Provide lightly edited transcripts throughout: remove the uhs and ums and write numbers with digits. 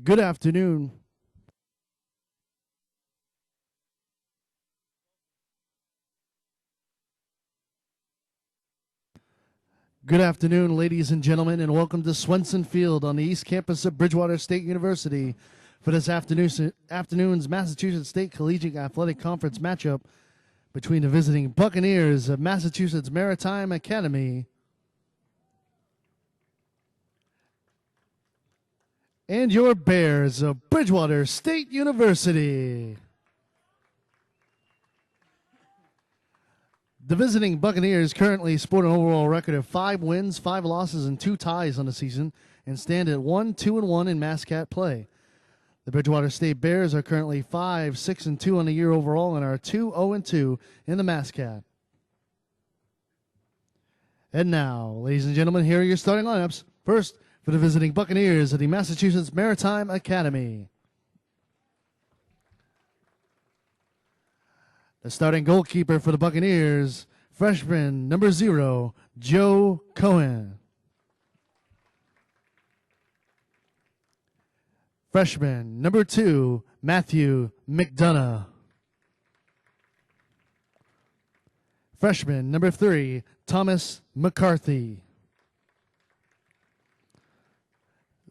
Good afternoon. Good afternoon, ladies and gentlemen, and welcome to Swenson Field on the East Campus of Bridgewater State University for this afternoon's Massachusetts State Collegiate Athletic Conference matchup between the visiting Buccaneers of Massachusetts Maritime Academy and your Bears of Bridgewater State University. The visiting Buccaneers currently sport an overall record of 5 wins, 5 losses, and 2 ties on the season and stand at 1-2-1 in MASCAT play. The Bridgewater State Bears are currently 5-6-2 on the year overall and are 2-0-2 in the MASCAT. And now, ladies and gentlemen, here are your starting lineups. First, for the visiting Buccaneers of the Massachusetts Maritime Academy. The starting goalkeeper for the Buccaneers, freshman number 0, Joe Cohen. Freshman number 2, Matthew McDonough. Freshman number 3, Thomas McCarthy.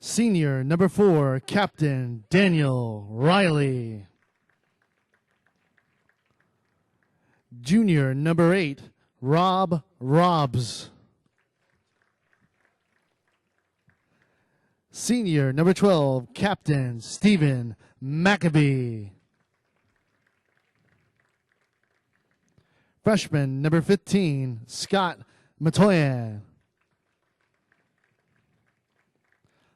Senior number 4, Captain Daniel Riley. Junior number 8, Rob Robbs. Senior number 12, Captain Stephen Maccabee. Freshman number 15, Scott Matoyan.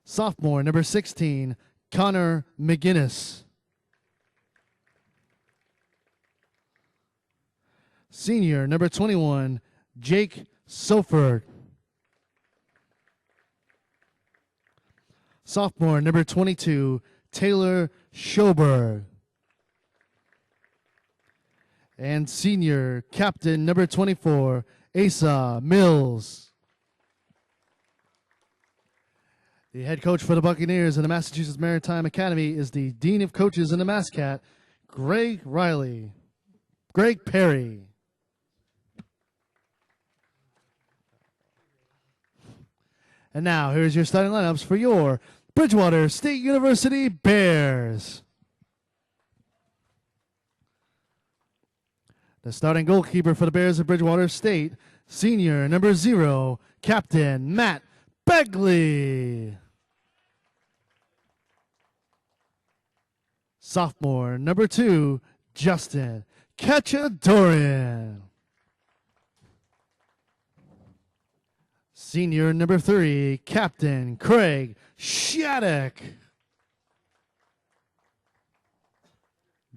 Sophomore number 16, Connor McGinnis. Senior number 21, Jake Sofert. Sophomore number 22, Taylor Schoberg. And senior captain number 24, Asa Mills. The head coach for the Buccaneers in the Massachusetts Maritime Academy is the Dean of Coaches in the MASCAT, Greg Perry. And now, here's your starting lineups for your Bridgewater State University Bears. The starting goalkeeper for the Bears of Bridgewater State, senior number 0, Captain Matt Begley. Sophomore number 2, Justin Ketchadorian. Senior number 3, Captain Craig Shattuck.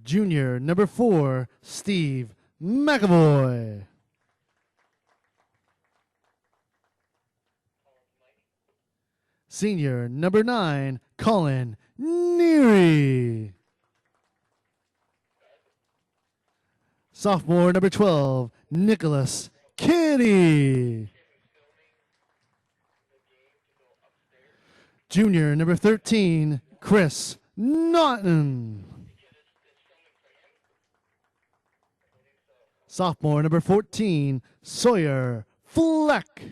Junior number 4, Steve McAvoy. Senior number 9, Colin Neary. Sophomore number 12, Nicholas Kitty. Junior number 13, Chris Naughton. Sophomore number 14, Sawyer Fleck.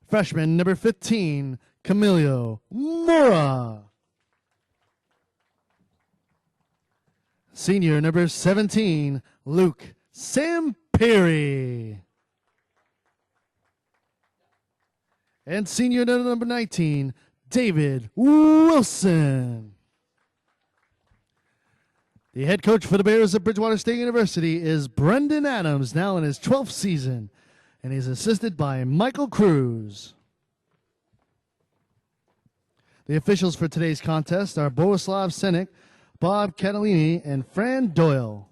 Freshman number 15, Camilio Mora. Senior number 17, Luke Samperi. And senior number 19, David Wilson. The head coach for the Bears at Bridgewater State University is Brendan Adams, now in his 12th season, and he's assisted by Michael Cruz. The officials for today's contest are Borislav Senek, Bob Catalini, and Fran Doyle.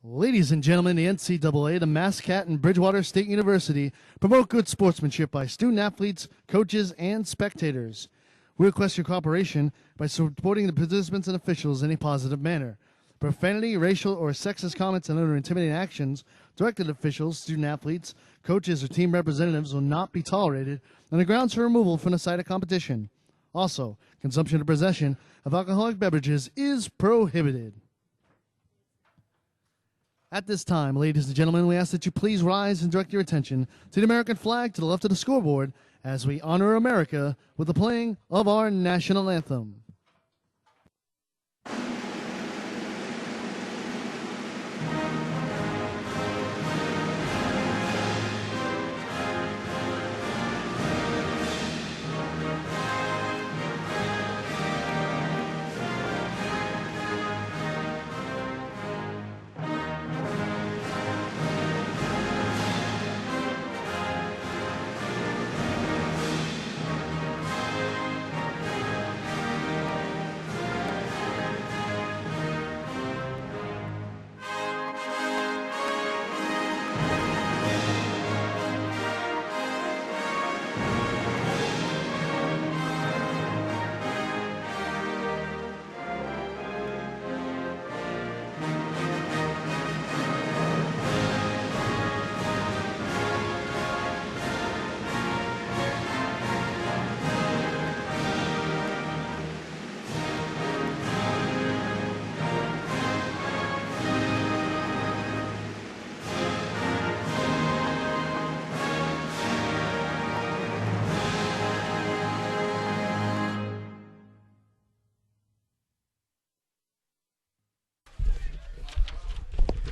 Ladies and gentlemen, the NCAA, the MASCAT, and Bridgewater State University promote good sportsmanship by student-athletes, coaches, and spectators. We request your cooperation by supporting the participants and officials in a positive manner. Profanity, racial, or sexist comments and other intimidating actions Directed officials, student athletes, coaches, or team representatives will not be tolerated, and the grounds for removal from the site of competition. Also, consumption or possession of alcoholic beverages is prohibited. At this time, ladies and gentlemen, we ask that you please rise and direct your attention to the American flag to the left of the scoreboard as we honor America with the playing of our national anthem.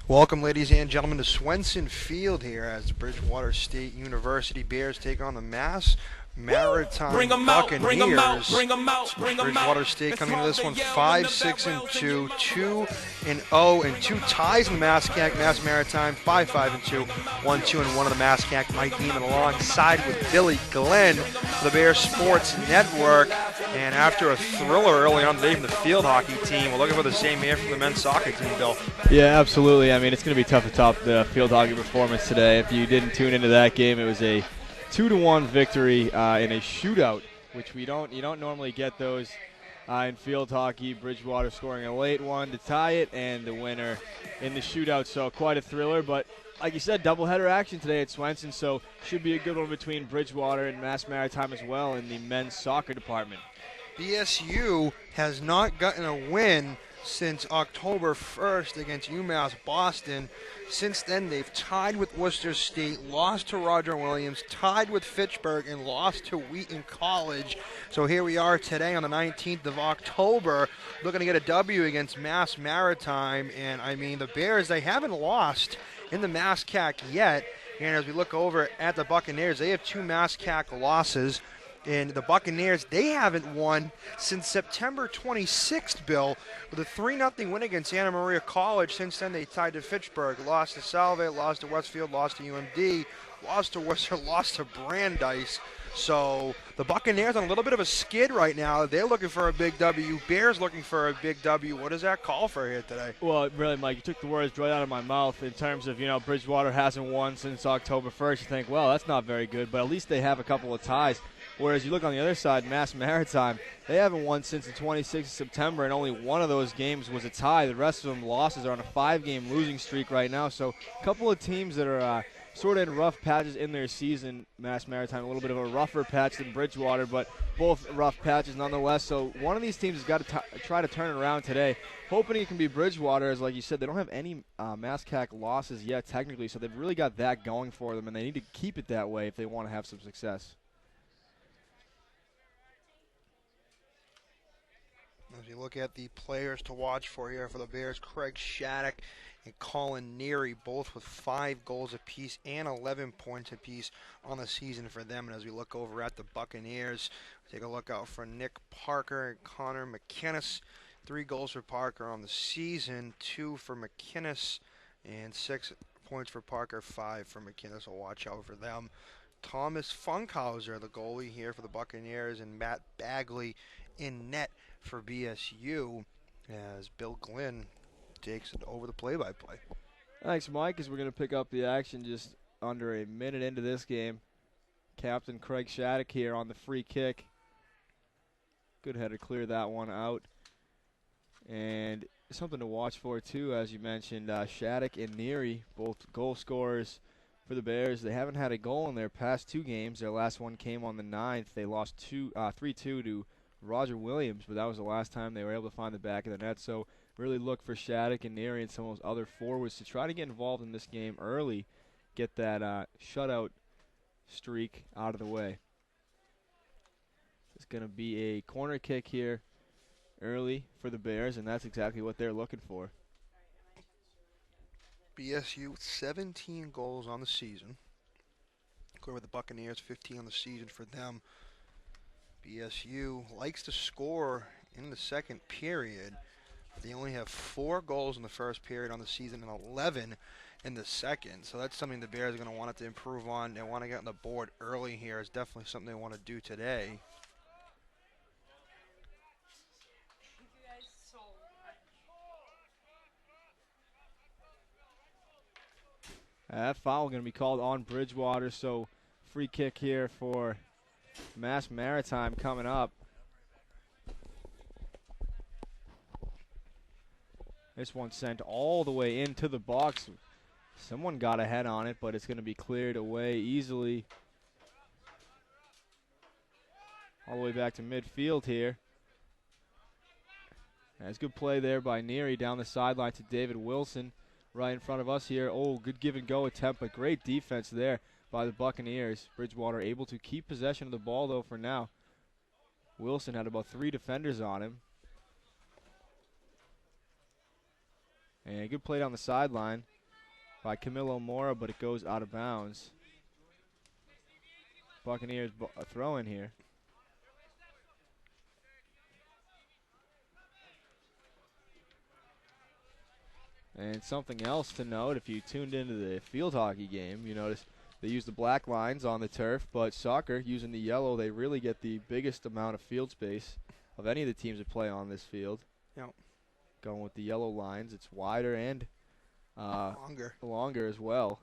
Welcome, ladies and gentlemen, to Swenson Field here as the Bridgewater State University Bears take on the Maritime Buccaneers. Bring them out. Bridgewater State coming into this one 5-6-2, 2-0, and 2 ties in the Mass Maritime 5-5-2, 1-2-1 of the Mascac. Mike Neiman alongside with Billy Glenn for the Bears Sports Network. And after a thriller early on today from the field hockey team, we're looking for the same here from the men's soccer team, Bill. Yeah, absolutely. I mean, it's going to be tough to top the field hockey performance today. If you didn't tune into that game, it was a 2-1 victory in a shootout, which you don't normally get those in field hockey. Bridgewater scoring a late one to tie it, and the winner in the shootout. So quite a thriller, but like you said, doubleheader action today at Swenson, so should be a good one between Bridgewater and Mass Maritime as well in the men's soccer department. BSU has not gotten a win since October 1st against UMass Boston. Since then, they've tied with Worcester State, lost to Roger Williams, tied with Fitchburg, and lost to Wheaton College. So here we are today on the 19th of October, looking to get a W against Mass Maritime. And, I mean, the Bears, they haven't lost in the MASCAC yet. And as we look over at the Buccaneers, they have 2 MASCAC losses. And the Buccaneers, they haven't won since September 26th, Bill, with a 3-0 win against Santa Maria College. Since then, they tied to Fitchburg, lost to Salve, lost to Westfield, lost to UMD, lost to Worcester, lost to Brandeis. So the Buccaneers on a little bit of a skid right now. They're looking for a big W. Bears looking for a big W. What does that call for here today? Well, really, Mike, you took the words right out of my mouth in terms of, Bridgewater hasn't won since October 1st. You think, well, that's not very good, but at least they have a couple of ties. Whereas you look on the other side, Mass Maritime, they haven't won since the 26th of September, and only one of those games was a tie. The rest of them losses are on a 5-game losing streak right now. So a couple of teams that are sort of in rough patches in their season. Mass Maritime, a little bit of a rougher patch than Bridgewater, but both rough patches nonetheless. So one of these teams has got to try to turn it around today. Hoping it can be Bridgewater, as like you said, they don't have any MASCAC losses yet technically, so they've really got that going for them, and they need to keep it that way if they want to have some success. As you look at the players to watch for here for the Bears, Craig Shattuck and Colin Neary, both with 5 goals apiece and 11 points apiece on the season for them. And as we look over at the Buccaneers, take a look out for Nick Parker and Connor McInnes. 3 goals for Parker on the season, 2 for McInnes, and 6 points for Parker, 5 for McInnes. So watch out for them. Thomas Funkhauser, the goalie here for the Buccaneers, and Matt Bagley in net for BSU as Bill Glenn takes it over the play-by-play. Thanks, Mike, as we're going to pick up the action just under a minute into this game. Captain Craig Shattuck here on the free kick. Good header, clear that one out. And something to watch for too, as you mentioned. Shattuck and Neary, both goal scorers for the Bears. They haven't had a goal in their past 2 games. Their last one came on the 9th. They lost 3-2 to Roger Williams, but that was the last time they were able to find the back of the net. So really look for Shattuck and Neary and some of those other forwards to try to get involved in this game early, get that shutout streak out of the way. It's going to be a corner kick here early for the Bears, and that's exactly what they're looking for. BSU with 17 goals on the season. Go with the Buccaneers, 15 on the season for them. BSU likes to score in the second period. They only have 4 goals in the first period on the season and 11 in the second. So that's something the Bears are going to want to improve on. They want to get on the board early here. It's definitely something they want to do today. That foul going to be called on Bridgewater, so free kick here for Mass Maritime coming up. This one sent all the way into the box. Someone got a head on it, but it's going to be cleared away easily. All the way back to midfield here. That's good play there by Neary down the sideline to David Wilson. Right in front of us here. Oh, good give and go attempt, but great defense there by the Buccaneers. Bridgewater able to keep possession of the ball, though, for now. Wilson had about 3 defenders on him. And a good play down the sideline by Camilo Mora, but it goes out of bounds. Buccaneers a throw in here. And something else to note, if you tuned into the field hockey game, you notice they use the black lines on the turf, but soccer, using the yellow, they really get the biggest amount of field space of any of the teams that play on this field. Yep. Going with the yellow lines, it's wider and longer as well.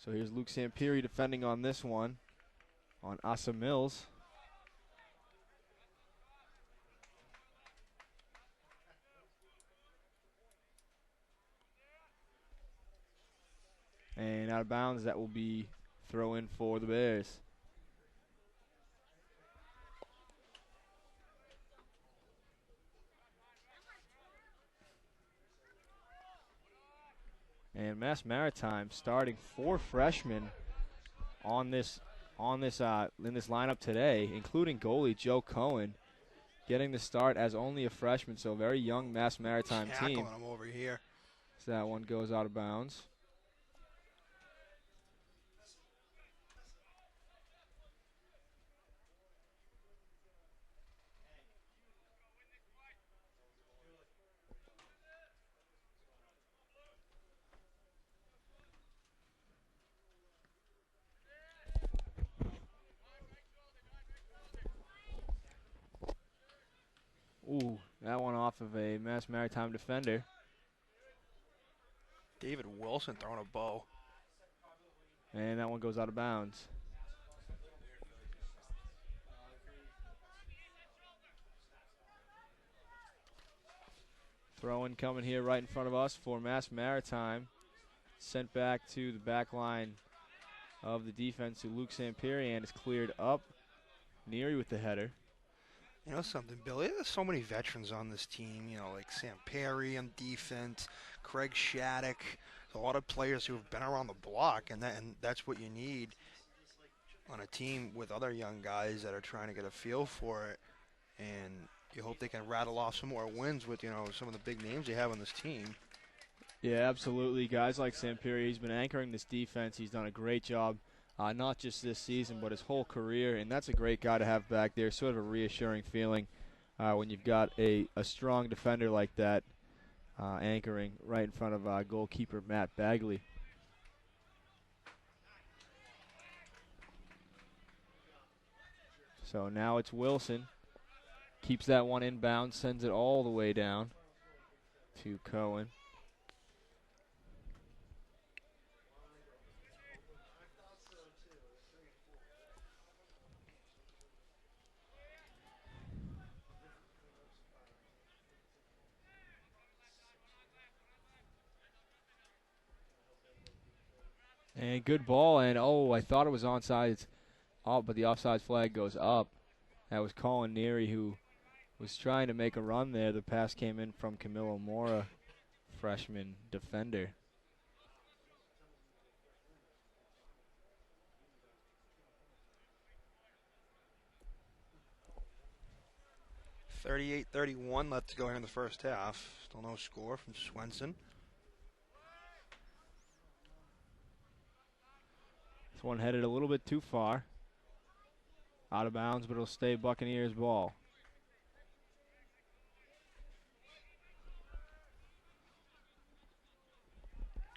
So here's Luke Sampiri defending on this one, on Asa Mills. And out of bounds, that will be throw in for the Bears. And Mass Maritime starting 4 freshmen in this lineup today, including goalie Joe Cohen, getting the start as only a freshman. So a very young Mass Maritime team. Tackling him over here. So that one goes out of bounds. Ooh, that one off of a Mass Maritime defender. David Wilson throwing a bow. And that one goes out of bounds. Throw-in coming here right in front of us for Mass Maritime. Sent back to the back line of the defense to Luke Sampiri, and is cleared up. Neary with the header. You know something, Billy? There's so many veterans on this team, you know, like Sam Perry on defense, Craig Shattuck. There's a lot of players who have been around the block, and that's what you need on a team with other young guys that are trying to get a feel for it. And you hope they can rattle off some more wins with, you know, some of the big names they have on this team. Yeah, absolutely. Guys like Sampiri, he's been anchoring this defense. He's done a great job. Not just this season, but his whole career, and that's a great guy to have back there. Sort of a reassuring feeling when you've got a strong defender like that anchoring right in front of goalkeeper Matt Bagley. So now it's Wilson. Keeps that one inbound, sends it all the way down to Cohen. And good ball, and oh, I thought it was onside, but the offside flag goes up. That was Colin Neary who was trying to make a run there. The pass came in from Camilo Mora, freshman defender. .38-31 left to go here in the first half. Still no score from Swenson. This one headed a little bit too far. Out of bounds, but it'll stay Buccaneers ball.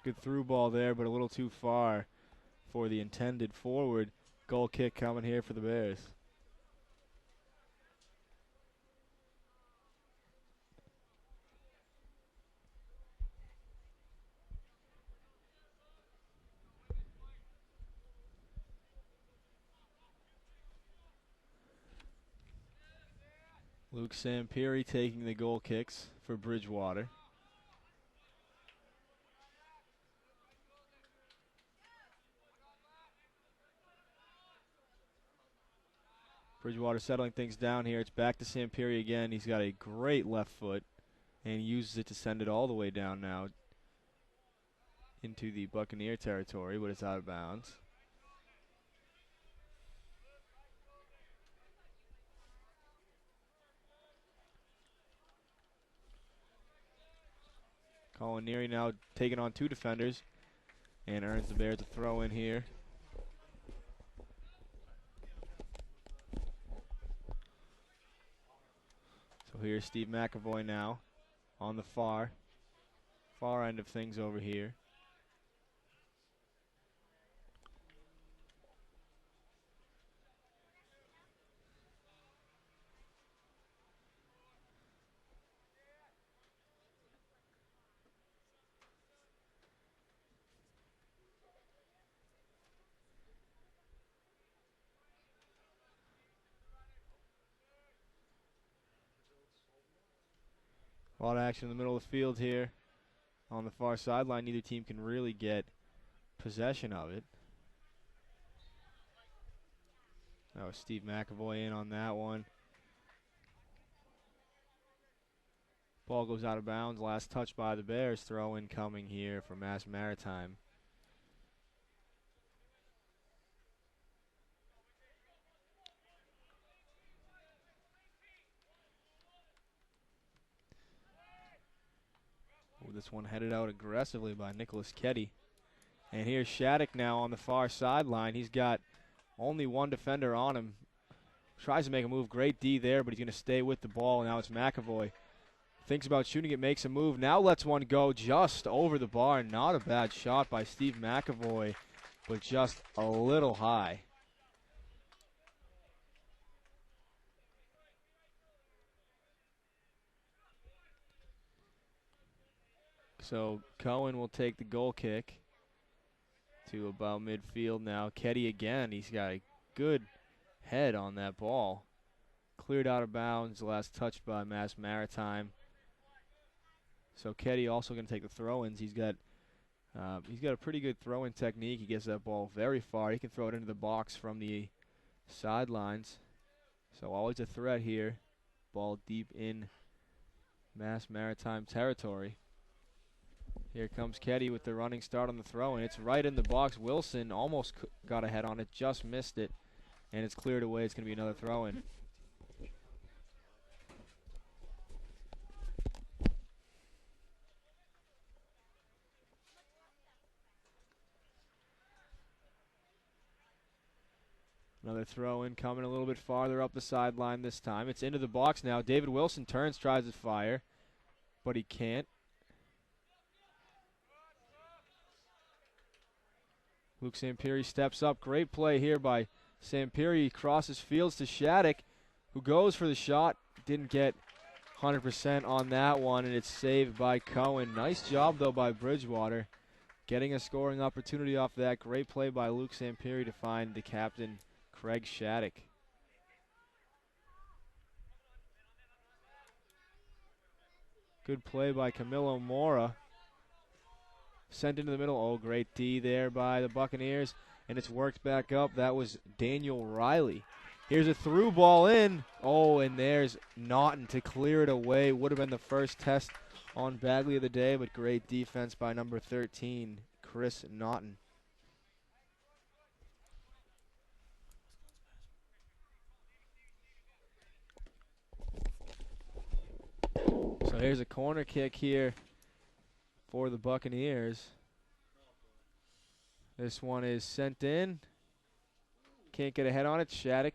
Good through ball there, but a little too far for the intended forward. Goal kick coming here for the Bears. Luke Sampiri taking the goal kicks for Bridgewater. Bridgewater settling things down here. It's back to Sampiri again. He's got a great left foot, and he uses it to send it all the way down now into the Buccaneer territory, but it's out of bounds. Colin Neary now taking on two defenders and earns the Bears a throw in here. So here's Steve McAvoy now on the far end of things over here. A lot of action in the middle of the field here on the far sideline. Neither team can really get possession of it. That was Steve McAvoy in on that one. Ball goes out of bounds. Last touch by the Bears. Throw in coming here for Mass Maritime. This one headed out aggressively by Nicholas Ketty. And here's Shattuck now on the far sideline. He's got only one defender on him. Tries to make a move. Great D there, but he's going to stay with the ball. Now it's McAvoy. Thinks about shooting it, makes a move. Now lets one go just over the bar. Not a bad shot by Steve McAvoy, but just a little high. So Cohen will take the goal kick to about midfield now. Ketty again. He's got a good head on that ball. Cleared out of bounds. Last touched by Mass Maritime. So Ketty also going to take the throw-ins. He's got a pretty good throw-in technique. He gets that ball very far. He can throw it into the box from the sidelines. So always a threat here. Ball deep in Mass Maritime territory. Here comes Ketty with the running start on the throw, and it's right in the box. Wilson almost got a head on it, just missed it, and it's cleared away. It's going to be another throw-in. Another throw-in coming a little bit farther up the sideline this time. It's into the box now. David Wilson turns, tries to fire, but he can't. Luke Sampiri steps up. Great play here by Sampiri. He crosses fields to Shattuck, who goes for the shot. Didn't get 100% on that one, and it's saved by Cohen. Nice job, though, by Bridgewater, getting a scoring opportunity off that. Great play by Luke Sampiri to find the captain, Craig Shattuck. Good play by Camilo Mora. Sent into the middle. Oh, great D there by the Buccaneers. And it's worked back up. That was Daniel Riley. Here's a through ball in. Oh, and there's Naughton to clear it away. Would have been the first test on Bagley of the day, but great defense by number 13, Chris Naughton. So here's a corner kick here for the Buccaneers. This one is sent in. Can't get a head on it. Shattuck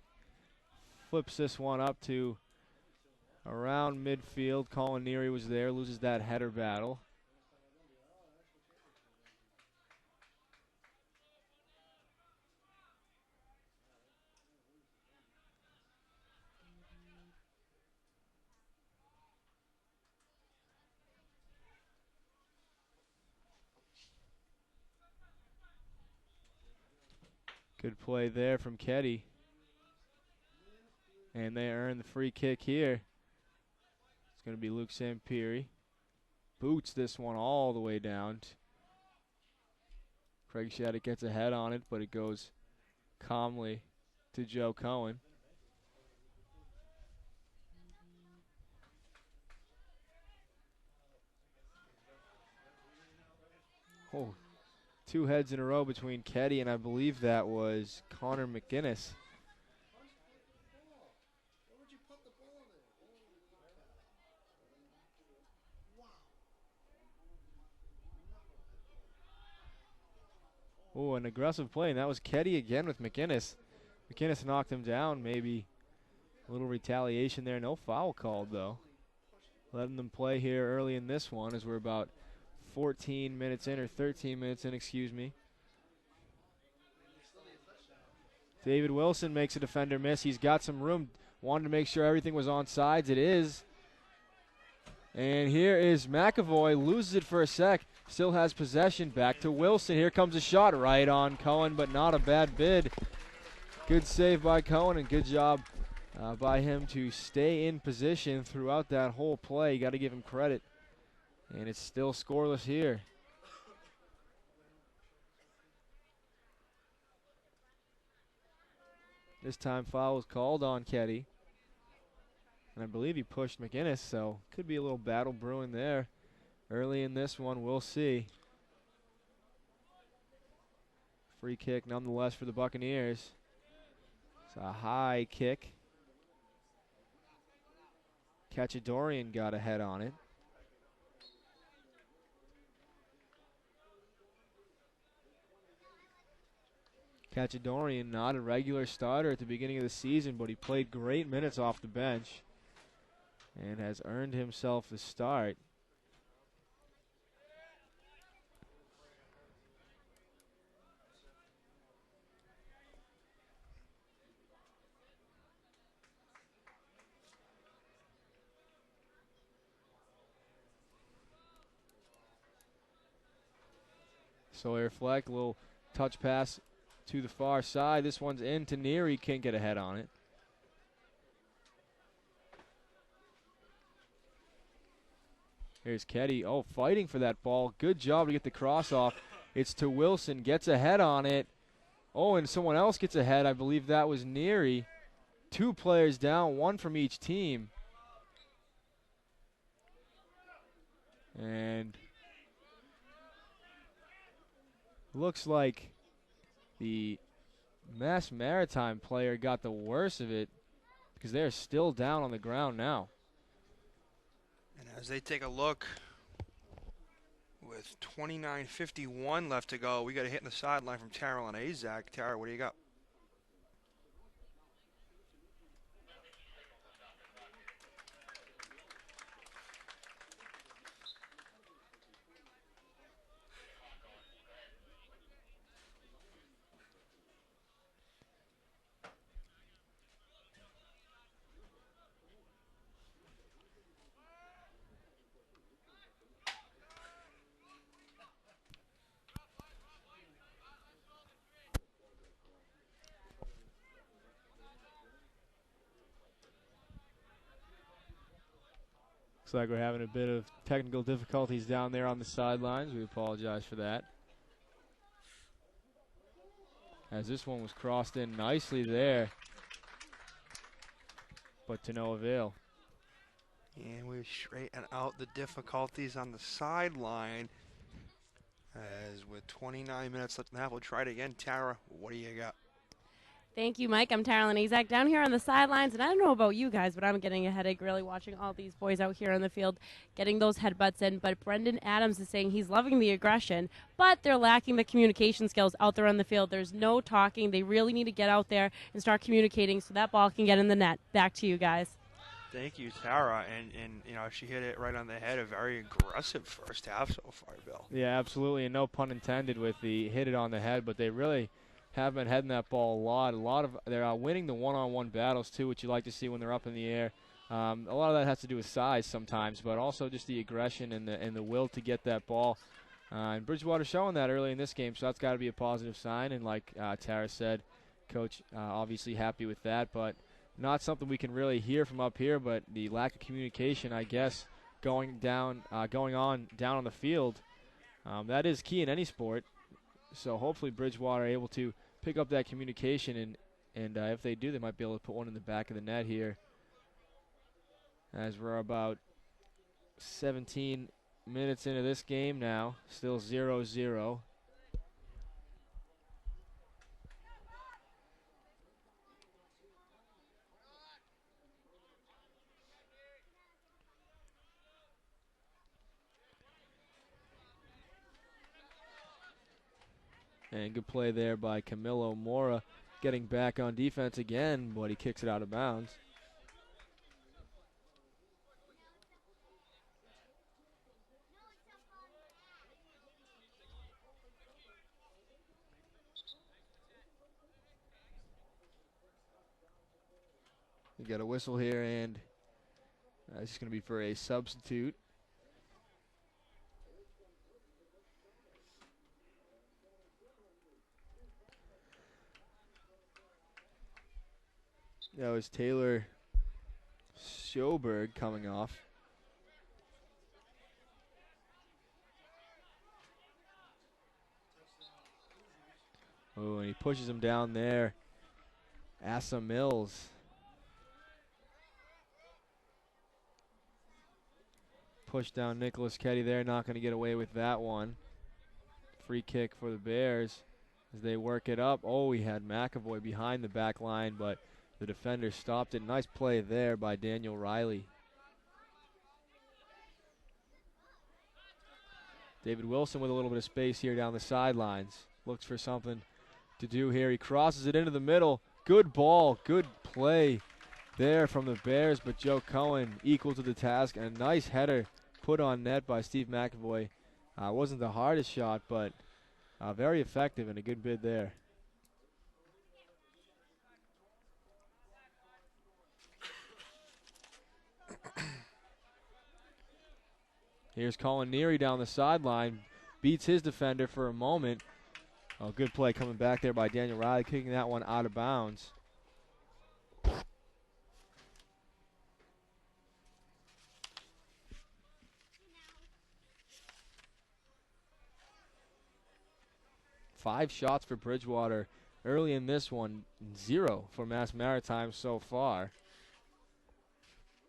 flips this one up to around midfield. Colin Neary was there, loses that header battle. Good play there from Ketty. And they earn the free kick here. It's going to be Luke Sampiri. Boots this one all the way down. Craig Shattuck gets a head on it, but it goes calmly to Joe Cohen. Oh, 2 heads in a row between Ketty and I believe that was Connor McGinnis. Oh, an aggressive play, and that was Ketty again with McGinnis. McGinnis knocked him down, maybe a little retaliation there. No foul called, though. Letting them play here early in this one as we're about 14 minutes in, or 13 minutes in, excuse me. David Wilson makes a defender miss. He's got some room. Wanted to make sure everything was on sides. It is. And here is McAvoy. Loses it for a sec. Still has possession. Back to Wilson. Here comes a shot right on Cohen, but not a bad bid. Good save by Cohen, and good job by him to stay in position throughout that whole play. You got to give him credit. And it's still scoreless here. This time foul was called on Ketty. And I believe he pushed McGinnis, so could be a little battle brewing there. Early in this one, we'll see. Free kick nonetheless for the Buccaneers. It's a high kick. Cachadorian got a head on it. Cachadorian, not a regular starter at the beginning of the season, but he played great minutes off the bench and has earned himself the start. Sawyer Fleck, a little touch pass to the far side. This one's in to Neary. Can't get a head on it. Here's Ketty. Oh, fighting for that ball. Good job to get the cross off. It's to Wilson. Gets a head on it. Oh, and someone else gets a head. I believe that was Neary. 2 players down, 1 from each team. And looks like the Mass Maritime player got the worst of it because they're still down on the ground now. And as they take a look, with 29:51 left to go, we got a hit in the sideline from Tara and Azak. Tara, what do you got? Looks like we're having a bit of technical difficulties down there on the sidelines. We apologize for that. As this one was crossed in nicely there, but to no avail. And we straighten out the difficulties on the sideline. As with 29 minutes left in the half, we'll try it again. Tara, what do you got? Thank you, Mike. I'm Tara Lenizak down here on the sidelines, and I don't know about you guys, but I'm getting a headache really watching all these boys out here on the field getting those headbutts in. But Brendan Adams is saying he's loving the aggression, but they're lacking the communication skills out there on the field. There's no talking. They really need to get out there and start communicating so that ball can get in the net. Back to you guys. Thank you, Tara. And you know, she hit it right on the head. A very aggressive first half so far, Bill. Yeah, absolutely, and no pun intended with the hit it on the head, but they really have been heading that ball a lot. They're winning the one-on-one battles too, which you like to see when they're up in the air. A lot of that has to do with size sometimes, but also just the aggression and the will to get that ball. And Bridgewater showing that early in this game, so that's got to be a positive sign. And like Tara said, Coach obviously happy with that, but not something we can really hear from up here. But the lack of communication, I guess, going on down on the field, that is key in any sport. So hopefully Bridgewater able to pick up that communication, and if they do, they might be able to put one in the back of the net here. As we're about 17 minutes into this game now, still 0-0. And good play there by Camilo Mora, getting back on defense again, but he kicks it out of bounds. We got a whistle here, and it's going to be for a substitute. That was Taylor Schoberg coming off. Oh, and he pushes him down there. Asa Mills. Push down Nicholas Ketty there, not going to get away with that one. Free kick for the Bears as they work it up. Oh, he had McAvoy behind the back line, but the defender stopped it. Nice play there by Daniel Riley. David Wilson with a little bit of space here down the sidelines. Looks for something to do here. He crosses it into the middle. Good ball, good play there from the Bears, but Joe Cohen equal to the task. And a nice header put on net by Steve McAvoy. Wasn't the hardest shot, but very effective and a good bid there. Here's Colin Neary down the sideline. Beats his defender for a moment. Oh, good play coming back there by Daniel Riley, kicking that one out of bounds. Five shots for Bridgewater early in this one. 0 for Mass Maritime so far.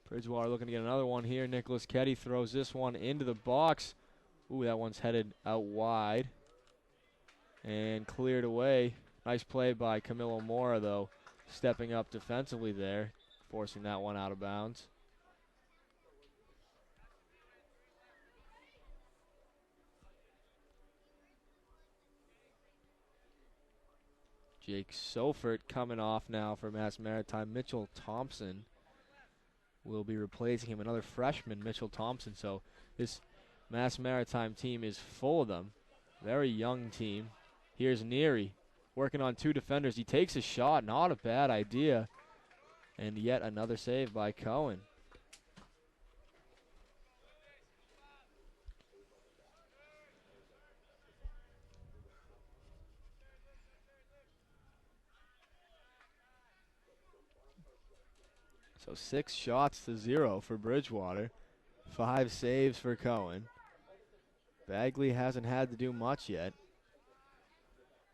Bridgewater looking to get another one here. Nicholas Ketty throws this one into the box. Ooh, that one's headed out wide and cleared away. Nice play by Camilo Mora, though, stepping up defensively there, forcing that one out of bounds. Jake Sofert coming off now for Mass Maritime. Mitchell Thompson will be replacing him, another freshman, Mitchell Thompson. So this Mass Maritime team is full of them. Very young team. Here's Neary working on two defenders. He takes a shot, not a bad idea. And yet another save by Cohen. So 6 shots to 0 for Bridgewater. 5 saves for Cohen. Bagley hasn't had to do much yet,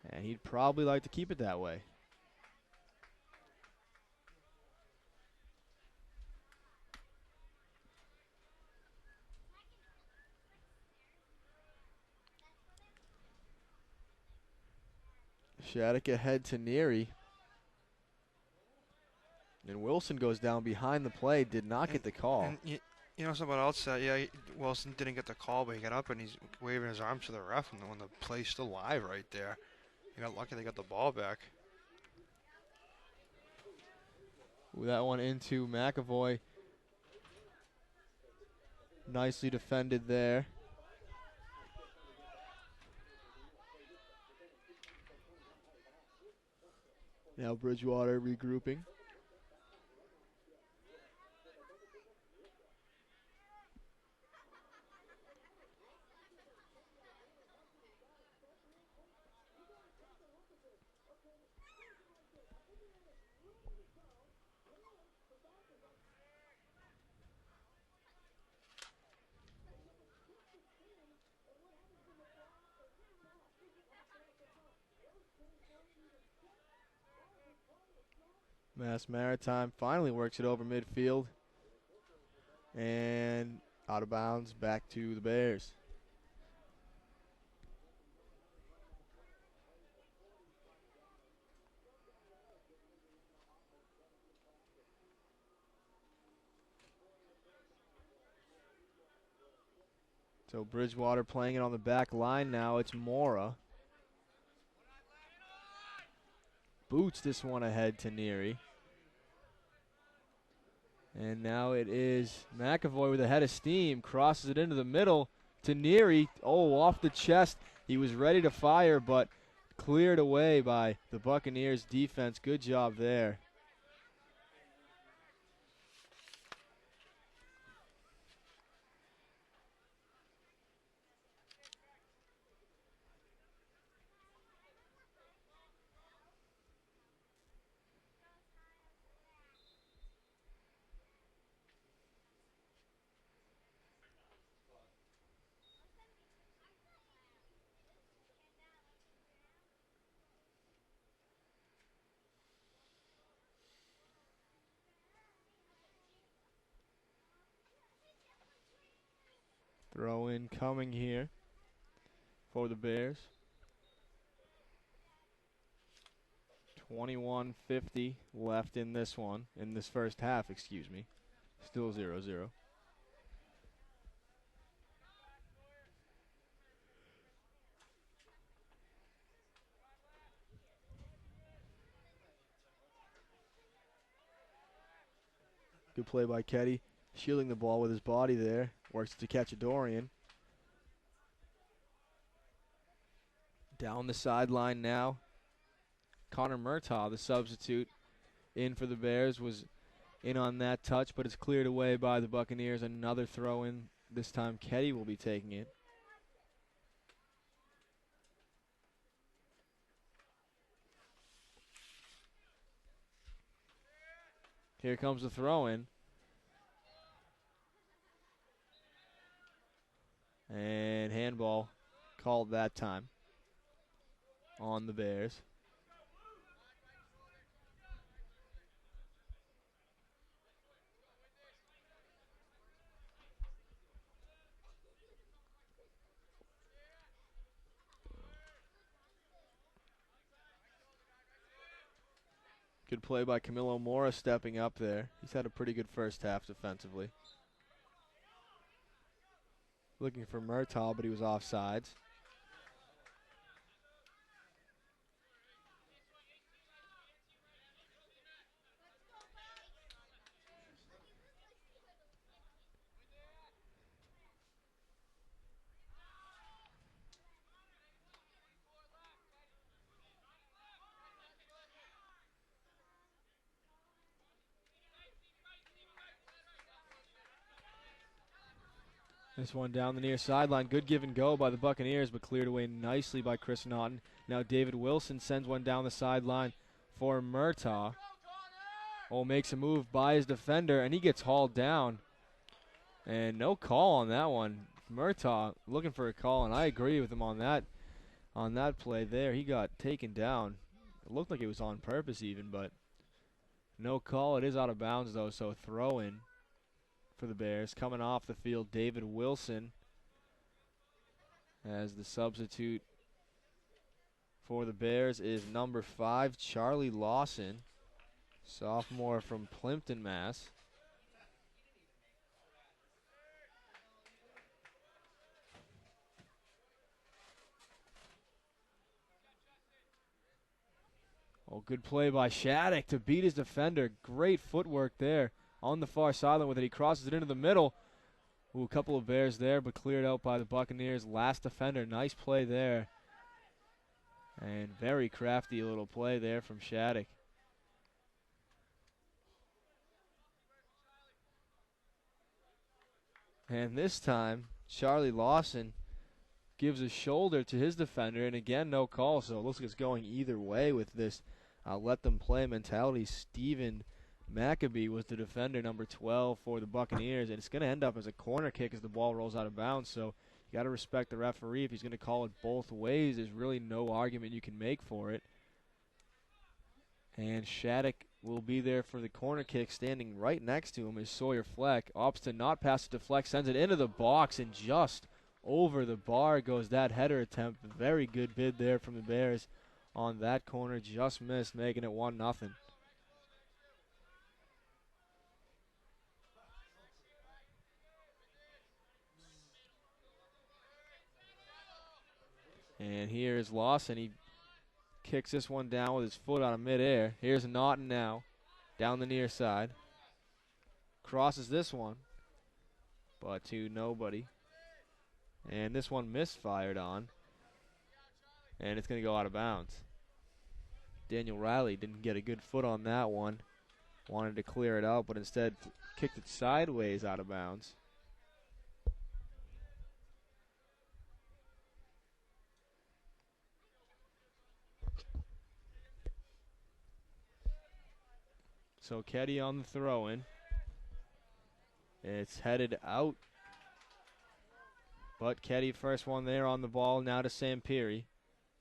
and he'd probably like to keep it that way. Shattuck ahead to Neary. And Wilson goes down behind the play, did not get the call. And you know, someone else said, yeah, Wilson didn't get the call, but he got up and he's waving his arms to the ref when the play's still live right there. He got lucky they got the ball back. With that one into McAvoy. Nicely defended there. Now Bridgewater regrouping. Maritime finally works it over midfield. And out of bounds, back to the Bears. So Bridgewater playing it on the back line now. It's Mora. Boots this one ahead to Neary. And now it is McAvoy with a head of steam. Crosses it into the middle to Neary. Oh, off the chest. He was ready to fire, but cleared away by the Buccaneers defense. Good job there. Throw in coming here for the Bears. 21:50 left in this one, in this first half, excuse me. Still 0-0. Good play by Ketty, shielding the ball with his body there. Works to catch a Dorian. Down the sideline now. Connor Murtaugh, the substitute, in for the Bears, was in on that touch, but it's cleared away by the Buccaneers. Another throw in. This time Ketty will be taking it. Here comes the throw in. And handball called that time on the Bears. Good play by Camilo Mora stepping up there. He's had a pretty good first half defensively. Looking for Murtaugh, but he was offsides. This one down the near sideline. Good give and go by the Buccaneers, but cleared away nicely by Chris Naughton. Now David Wilson sends one down the sideline for Murtaugh. Oh, makes a move by his defender, and he gets hauled down. And no call on that one. Murtaugh looking for a call, and I agree with him on that play there. He got taken down. It looked like it was on purpose even, but no call. It is out of bounds, though, so a throw-in for the Bears. Coming off the field, David Wilson as the substitute for the Bears is number 5, Charlie Lawson, sophomore from Plimpton, Mass. Oh, good play by Shattuck to beat his defender. Great footwork there on the far sideline with it. He crosses it into the middle. Ooh, a couple of Bears there, but cleared out by the Buccaneers. Last defender. Nice play there. And very crafty little play there from Shattuck. And this time, Charlie Lawson gives a shoulder to his defender, and again, no call. So it looks like it's going either way with this let them play mentality. Steven Maccabee was the defender, number 12 for the Buccaneers, and it's going to end up as a corner kick as the ball rolls out of bounds. So you got to respect the referee. If he's going to call it both ways, there's really no argument you can make for it. And Shattuck will be there for the corner kick. Standing right next to him is Sawyer Fleck. Opts to not pass it to Fleck, sends it into the box, and just over the bar goes that header attempt. Very good bid there from the Bears on that corner. Just missed, making it 1-0. And here is Lawson. He kicks this one down with his foot out of midair. Here's Naughton now, down the near side. Crosses this one, but to nobody. And this one misfired on, and it's going to go out of bounds. Daniel Riley didn't get a good foot on that one. Wanted to clear it out, but instead kicked it sideways out of bounds. So Keddy on the throw-in. It's headed out. But Keddy, first one there on the ball, now to Sampiri,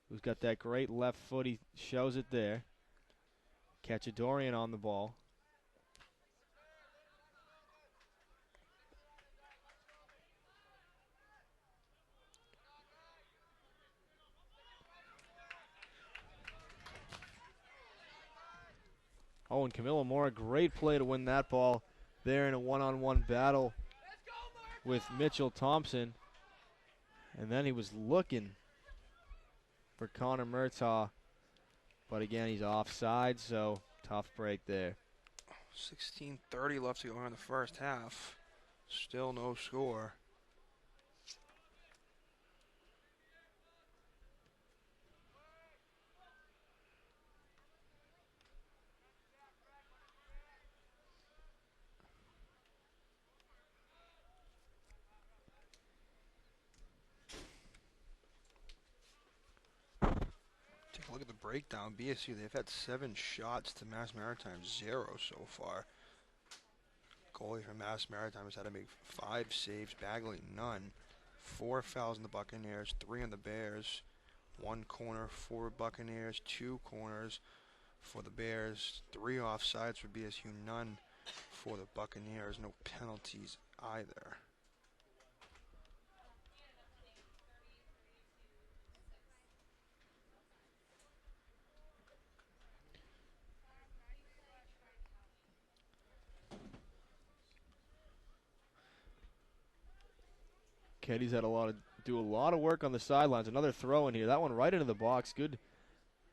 who's got that great left foot. He shows it there. Cacciadorian on the ball. Oh, and Camilo Moore, great play to win that ball there in a one-on-one battle with Mitchell Thompson. And then he was looking for Connor Murtaugh, but again, he's offside, so tough break there. 16:30 left to go in the first half. Still no score. Take a look at the breakdown. BSU, they've had 7 shots to Mass Maritime 0 so far. Goalie for Mass Maritime has had to make 5 saves. Bagley, none. 4 fouls in the Buccaneers, 3 on the Bears. 1 corner for Buccaneers, 2 corners for the Bears. 3 offsides for BSU, none for the Buccaneers. No penalties either. Keddy's had do a lot of work on the sidelines. Another throw in here. That one right into the box. Good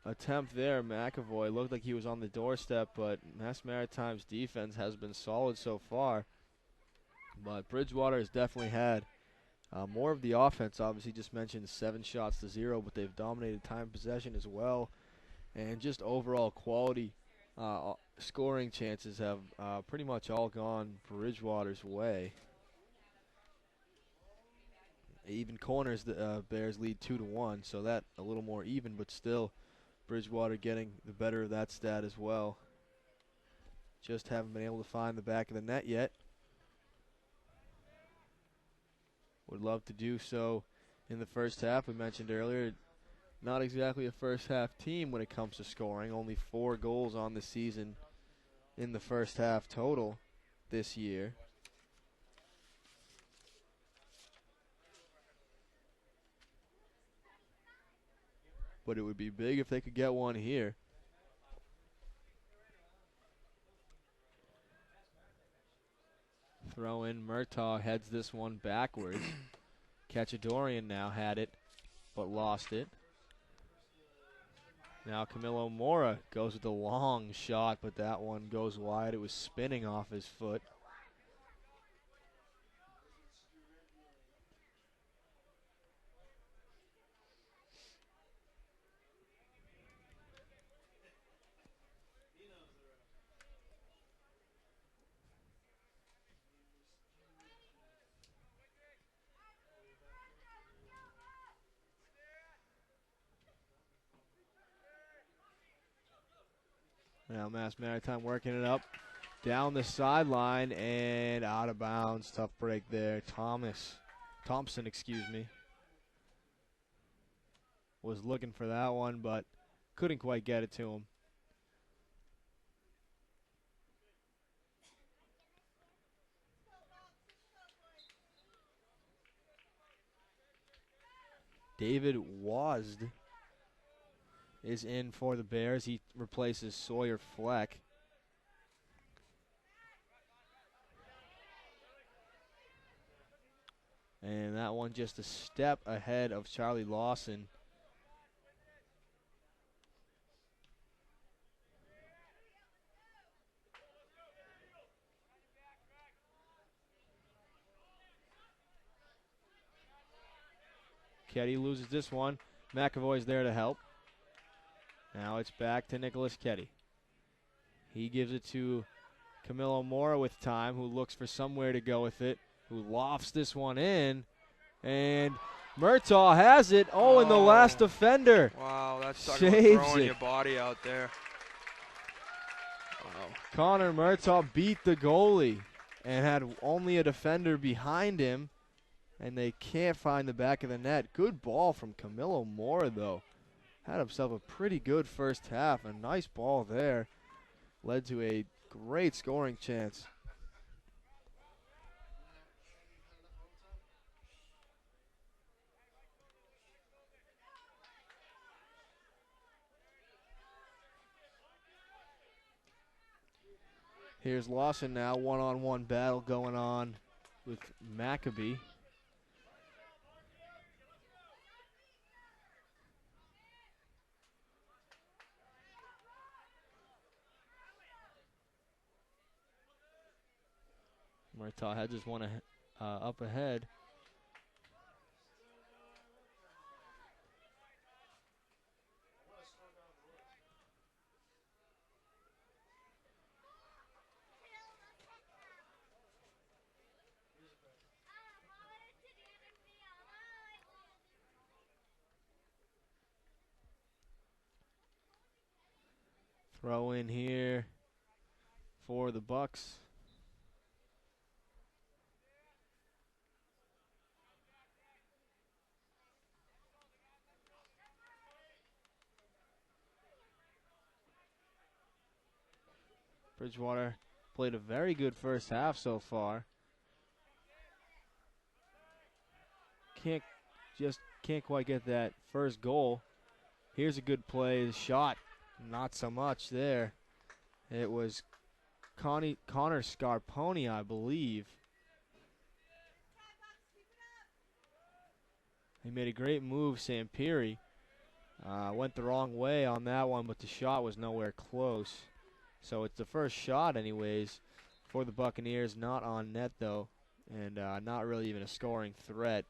attempt there. McAvoy looked like he was on the doorstep, but Mass Maritime's defense has been solid so far. But Bridgewater has definitely had more of the offense. Obviously, just mentioned 7 shots to 0, but they've dominated time possession as well. And just overall quality scoring chances have pretty much all gone Bridgewater's way. Even corners, the Bears lead 2-1, so that a little more even, but still Bridgewater getting the better of that stat as well. Just haven't been able to find the back of the net yet. would love to do so in the first half. We mentioned earlier, not exactly a first half team when it comes to scoring. Only 4 goals on the season in the first half total this year. But it would be big if they could get one here. Throw in, Murtaugh heads this one backwards. Cacciadorian now had it, but lost it. Now Camilo Mora goes with a long shot, but that one goes wide. It was spinning off his foot. Now Mass Maritime working it up down the sideline and out of bounds. Tough break there. Thompson, was looking for that one, but couldn't quite get it to him. David Wazd is in for the Bears. He replaces Sawyer Fleck. And that one just a step ahead of Charlie Lawson. Ketty loses this one. McAvoy's there to help. Now it's back to Nicholas Ketty. He gives it to Camilo Mora with time, who looks for somewhere to go with it, who lofts this one in. And Murtaugh has it. Oh, and the last defender. Wow, that's talking saves about throwing it. your body out there. Wow. Connor Murtaugh beat the goalie and had only a defender behind him, and they can't find the back of the net. Good ball from Camilo Mora, though. Had himself a pretty good first half. A nice ball there. Led to a great scoring chance. Here's Lawson now. One-on-one battle going on with Maccabee. Murtaugh had just one up ahead. Throw in here for the Bucks. Bridgewater played a very good first half so far. Can't quite get that first goal. Here's a good play. The shot, not so much there. It was Connor Scarponi, I believe. He made a great move, Sampiri. Went the wrong way on that one, but the shot was nowhere close. So it's the first shot anyways for the Buccaneers, not on net though, and not really even a scoring threat.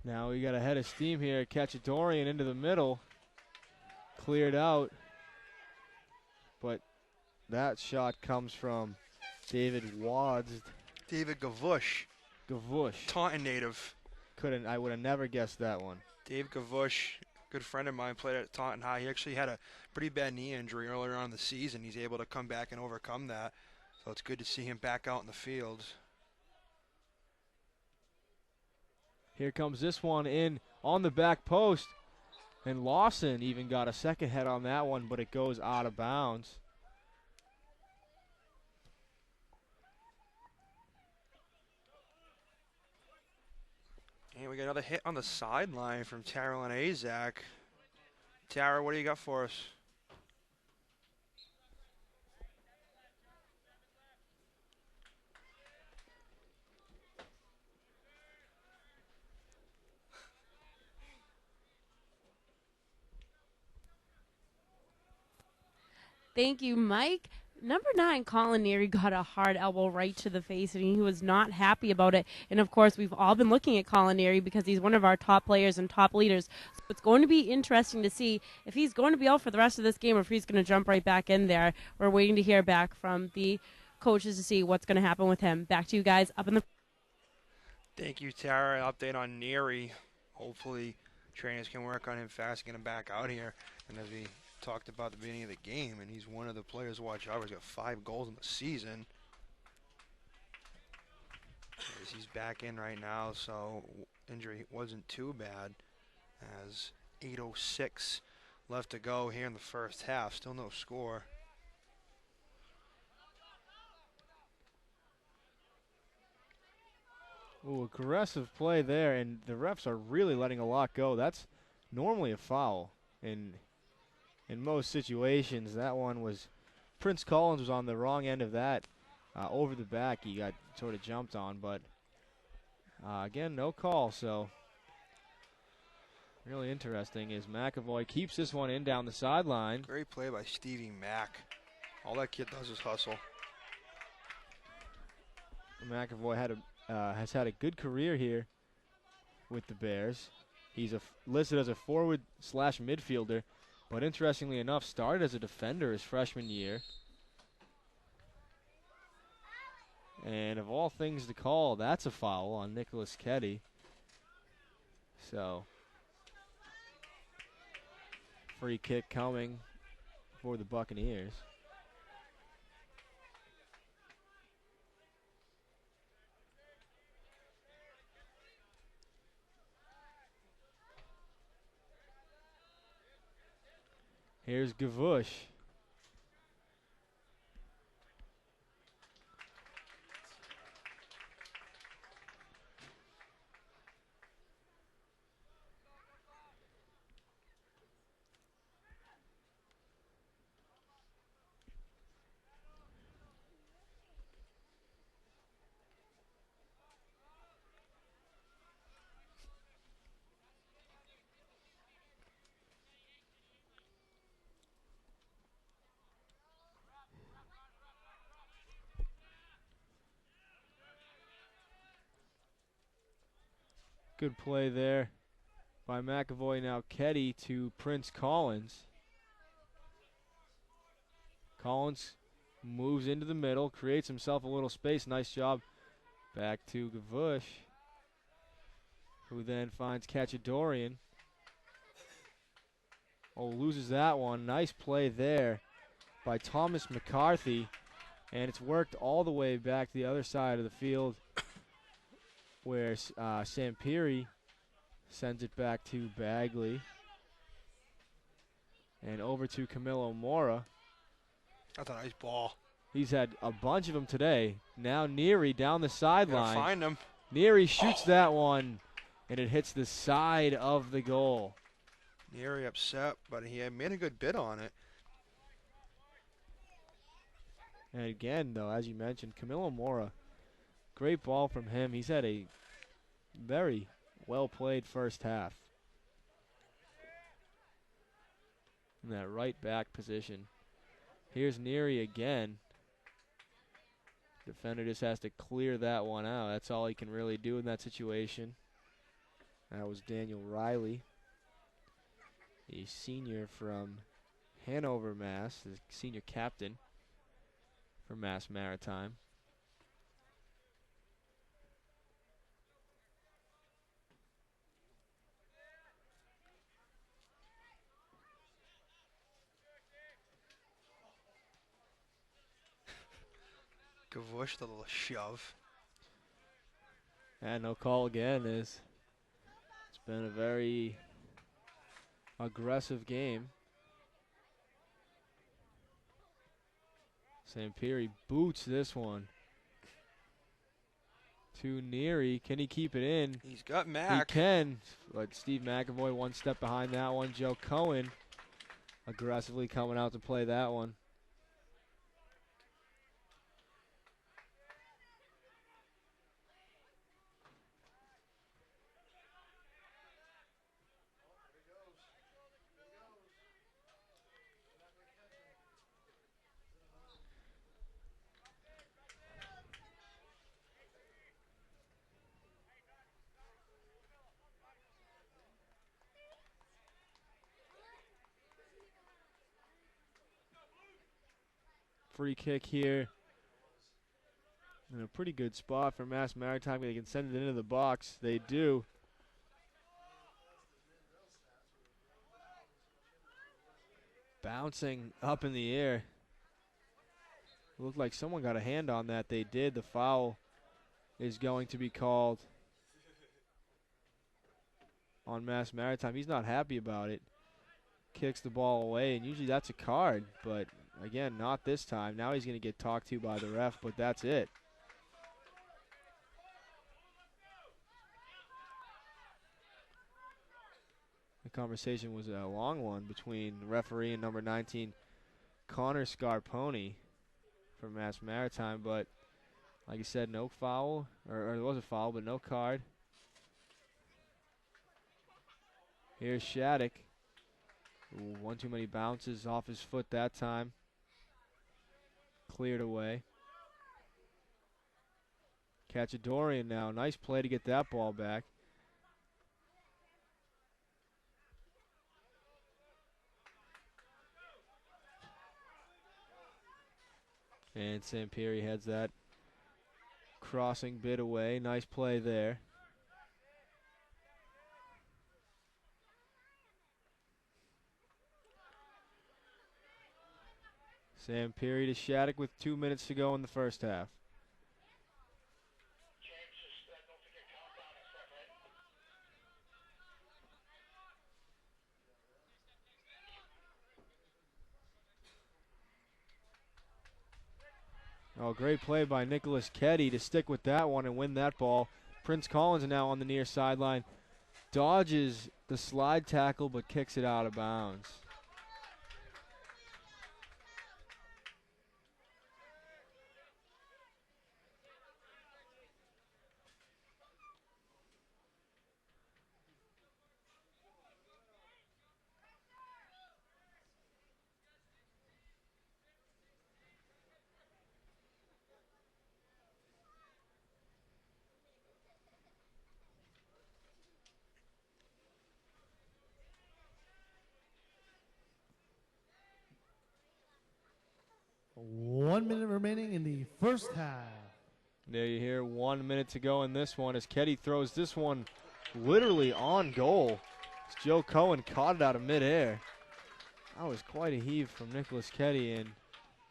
Now we got a head of steam here. Cacciadorian into the middle. Cleared out. But that shot comes from David Wads. David Gavush, Gavush. Taunton native. I would have never guessed that one. Dave Gavush, good friend of mine, played at Taunton High. He actually had a pretty bad knee injury earlier on in the season. He's able to come back and overcome that. So it's good to see him back out in the field. Here comes this one in on the back post. And Lawson even got a second head on that one, but it goes out of bounds. And we got another hit on the sideline from Tara and Azak. Tara, what do you got for us? Thank you, Mike. Number 9, Colin Neary, got a hard elbow right to the face, and he was not happy about it. And, of course, we've all been looking at Colin Neary because he's one of our top players and top leaders. So it's going to be interesting to see if he's going to be out for the rest of this game or if he's going to jump right back in there. We're waiting to hear back from the coaches to see what's going to happen with him. Back to you guys up in the... Thank you, Tara. An update on Neary. Hopefully trainers can work on him fast, get him back out here. And as we talked about at the beginning of the game, and he's one of the players to watch out. He's got 5 goals in the season. He's back in right now, so injury wasn't too bad. As 8:06 left to go here in the first half. Still no score. Ooh, aggressive play there, and the refs are really letting a lot go. That's normally a foul in most situations. That one was, Prince Collins was on the wrong end of that. Over the back, he got sort of jumped on, but again, no call. So really interesting is McAvoy keeps this one in down the sideline. Great play by Stevie Mack. All that kid does is hustle. McAvoy has had a good career here with the Bears. He's listed as a forward/midfielder, but interestingly enough, started as a defender his freshman year. And of all things to call, that's a foul on Nicholas Ketty. So, free kick coming for the Buccaneers. Here's Gavush. Good play there by McAvoy. Now Ketty to Prince Collins. Collins moves into the middle, creates himself a little space. Nice job. Back to Gavush, who then finds Cachadorian. Oh, loses that one. Nice play there by Thomas McCarthy. And it's worked all the way back to the other side of the field, where Sampiri sends it back to Bagley. And over to Camilo Mora. That's a nice ball. He's had a bunch of them today. Now Neary down the sideline. Find him. Neary shoots that one, and it hits the side of the goal. Neary upset, but he had made a good bid on it. And again, though, as you mentioned, Camilo Mora, great ball from him. He's had a very well-played first half in that right back position. Here's Neary again. Defender just has to clear that one out. That's all he can really do in that situation. That was Daniel Riley, the senior from Hanover, Mass., the senior captain for Mass Maritime. Gavush, the little shove. And no call again. It's been a very aggressive game. Sampieri boots this one. Too near. Can he keep it in? He's got Mac. He can, but Steve McAvoy one step behind that one. Joe Cohen aggressively coming out to play that one. Free kick here. In a pretty good spot for Mass Maritime. They can send it into the box. They do. Bouncing up in the air. Looked like someone got a hand on that. They did. The foul is going to be called on Mass Maritime. He's not happy about it. Kicks the ball away, and usually that's a card, but again, not this time. Now he's going to get talked to by the ref, but that's it. The conversation was a long one between the referee and number 19, Connor Scarponi for Mass Maritime, but like I said, no foul, or there was a foul, but no card. Here's Shattuck. Ooh, one too many bounces off his foot that time. Cleared away. Cacciadorian now. Nice play to get that ball back. And Sampieri heads that crossing bit away. Nice play there. Sampieri to Shattuck with 2 minutes to go in the first half. Oh, great play by Nicholas Keddy to stick with that one and win that ball. Prince Collins now on the near sideline. Dodges the slide tackle but kicks it out of bounds. One minute remaining in the first half. There you hear 1 minute to go in this one as Keddy throws this one literally on goal. As Joe Cohen caught it out of midair. That was quite a heave from Nicholas Keddy, and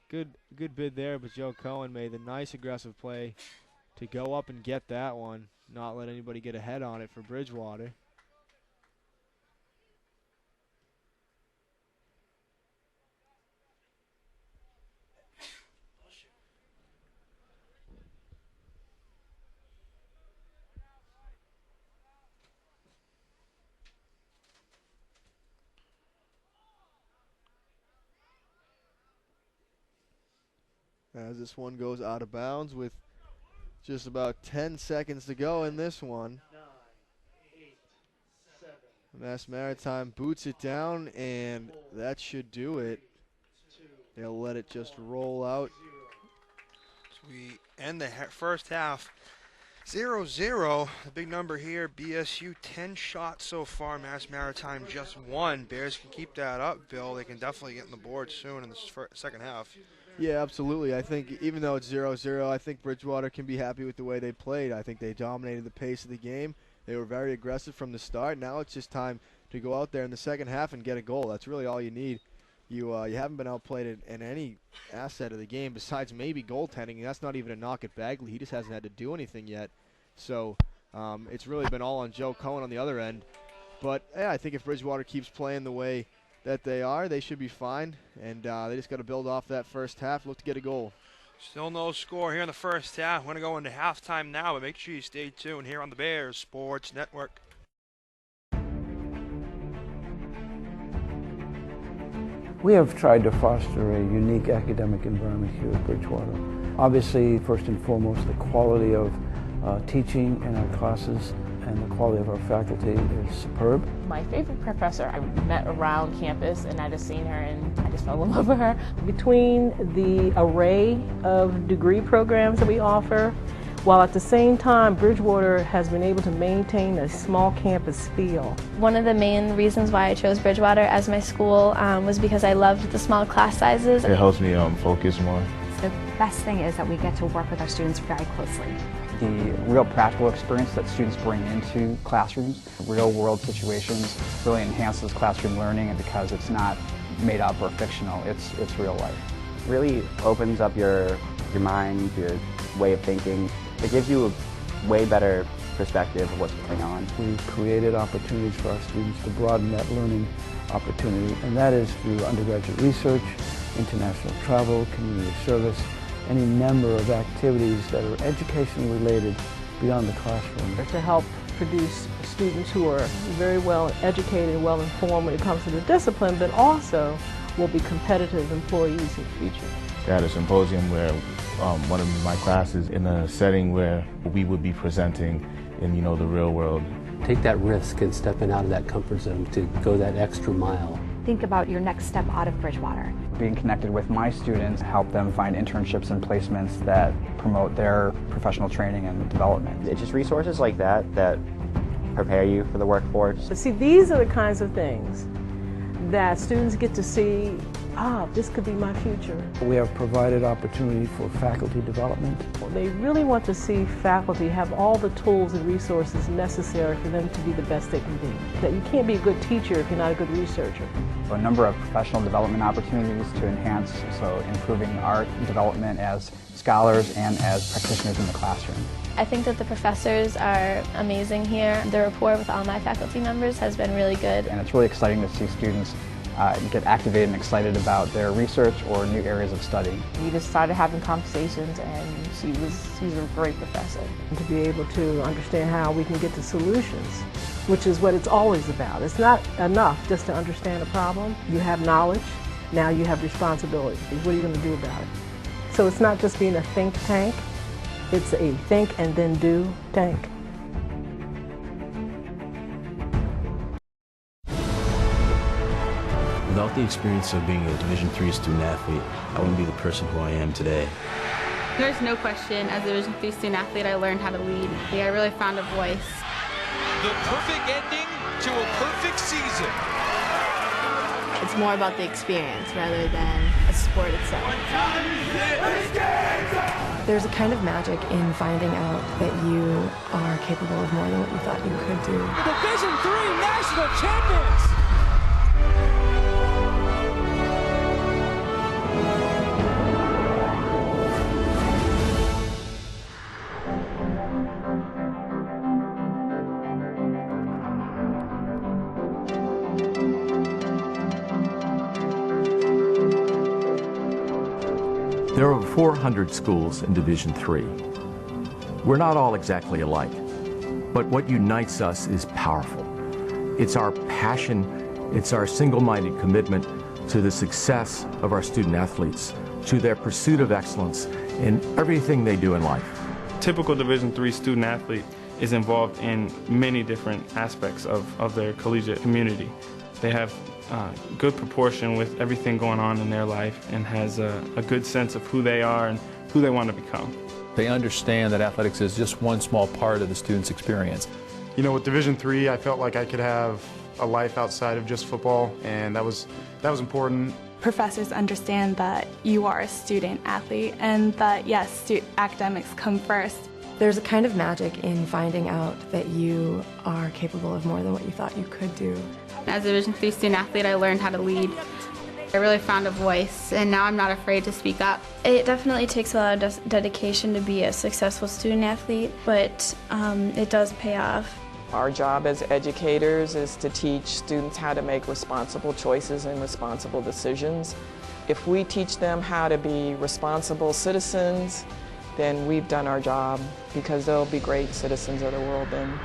good bid there, but Joe Cohen made the nice aggressive play to go up and get that one, not let anybody get ahead on it for Bridgewater. As this one goes out of bounds with just about 10 seconds to go in this one. 9, 8, 7. Mass Maritime boots it down, and that should do it. They'll let it just roll out. So we end the first half 0-0. The big number here, BSU 10 shots so far. Mass Maritime just 1. Bears can keep that up, Bill. They can definitely get on the board soon in the second half. Yeah, absolutely. I think even though it's 0-0, I think Bridgewater can be happy with the way they played. I think they dominated the pace of the game. They were very aggressive from the start. Now it's just time to go out there in the second half and get a goal. That's really all you need you haven't been outplayed in any asset of the game besides maybe goaltending. And that's not even a knock at Bagley. He just hasn't had to do anything yet. So it's really been all on Joe Cohen on the other end. But yeah, I think if Bridgewater keeps playing the way that they are, they should be fine. And they just got to build off that first half, look to get a goal. Still no score here in the first half. We're going to go into halftime now, but make sure you stay tuned here on the Bears Sports Network. We have tried to foster a unique academic environment here at Bridgewater. Obviously, first and foremost, the quality of teaching in our classes and the quality of our faculty is superb. My favorite professor I met around campus, and I just seen her and I just fell in love with her. Between the array of degree programs that we offer, while at the same time Bridgewater has been able to maintain a small campus feel. One of the main reasons why I chose Bridgewater as my school was because I loved the small class sizes. It helps me focus more. The best thing is that we get to work with our students very closely. The real practical experience that students bring into classrooms, real world situations, really enhances classroom learning, and because it's not made up or fictional, it's real life. Really opens up your mind, your way of thinking. It gives you a way better perspective of what's going on. We've created opportunities for our students to broaden that learning opportunity, and that is through undergraduate research, international travel, community service, any number of activities that are educationally related beyond the classroom. To help produce students who are very well educated and well informed when it comes to the discipline, but also will be competitive employees in the future. I had a symposium where one of my classes in a setting where we would be presenting in the real world. Take that risk and stepping out of that comfort zone to go that extra mile. Think about your next step out of Bridgewater. Being connected with my students help them find internships and placements that promote their professional training and development. It's just resources like that that prepare you for the workforce. But see, these are the kinds of things that students get to see, this could be my future. We have provided opportunity for faculty development. They really want to see faculty have all the tools and resources necessary for them to be the best they can be. That you can't be a good teacher if you're not a good researcher. A number of professional development opportunities to enhance, so improving our development as scholars and as practitioners in the classroom. I think that the professors are amazing here. The rapport with all my faculty members has been really good. And it's really exciting to see students get activated and excited about their research or new areas of study. We just started having conversations, and she's a great professor. And to be able to understand how we can get to solutions, which is what it's always about. It's not enough just to understand a problem. You have knowledge, now you have responsibility. What are you going to do about it? So it's not just being a think tank, it's a think and then do tank. Without the experience of being a Division III student athlete, I wouldn't be the person who I am today. There's no question, as a Division III student athlete, I learned how to lead. I really found a voice. The perfect ending to a perfect season. It's more about the experience rather than a sport itself. There's a kind of magic in finding out that you are capable of more than what you thought you could do. Division III national champions! There are over 400 schools in Division III. We're not all exactly alike, but what unites us is powerful. It's our passion, it's our single-minded commitment to the success of our student athletes, to their pursuit of excellence in everything they do in life. Typical Division III student athlete is involved in many different aspects of their collegiate community. They have good proportion with everything going on in their life and has a good sense of who they are and who they want to become. They understand that athletics is just one small part of the student's experience. You know, with Division III, I felt like I could have a life outside of just football, and that was important. Professors understand that you are a student athlete and that, yes, academics come first. There's a kind of magic in finding out that you are capable of more than what you thought you could do. As a Division III student athlete, I learned how to lead. I really found a voice, and now I'm not afraid to speak up. It definitely takes a lot of dedication to be a successful student athlete, but it does pay off. Our job as educators is to teach students how to make responsible choices and responsible decisions. If we teach them how to be responsible citizens, then we've done our job, because they'll be great citizens of the world then.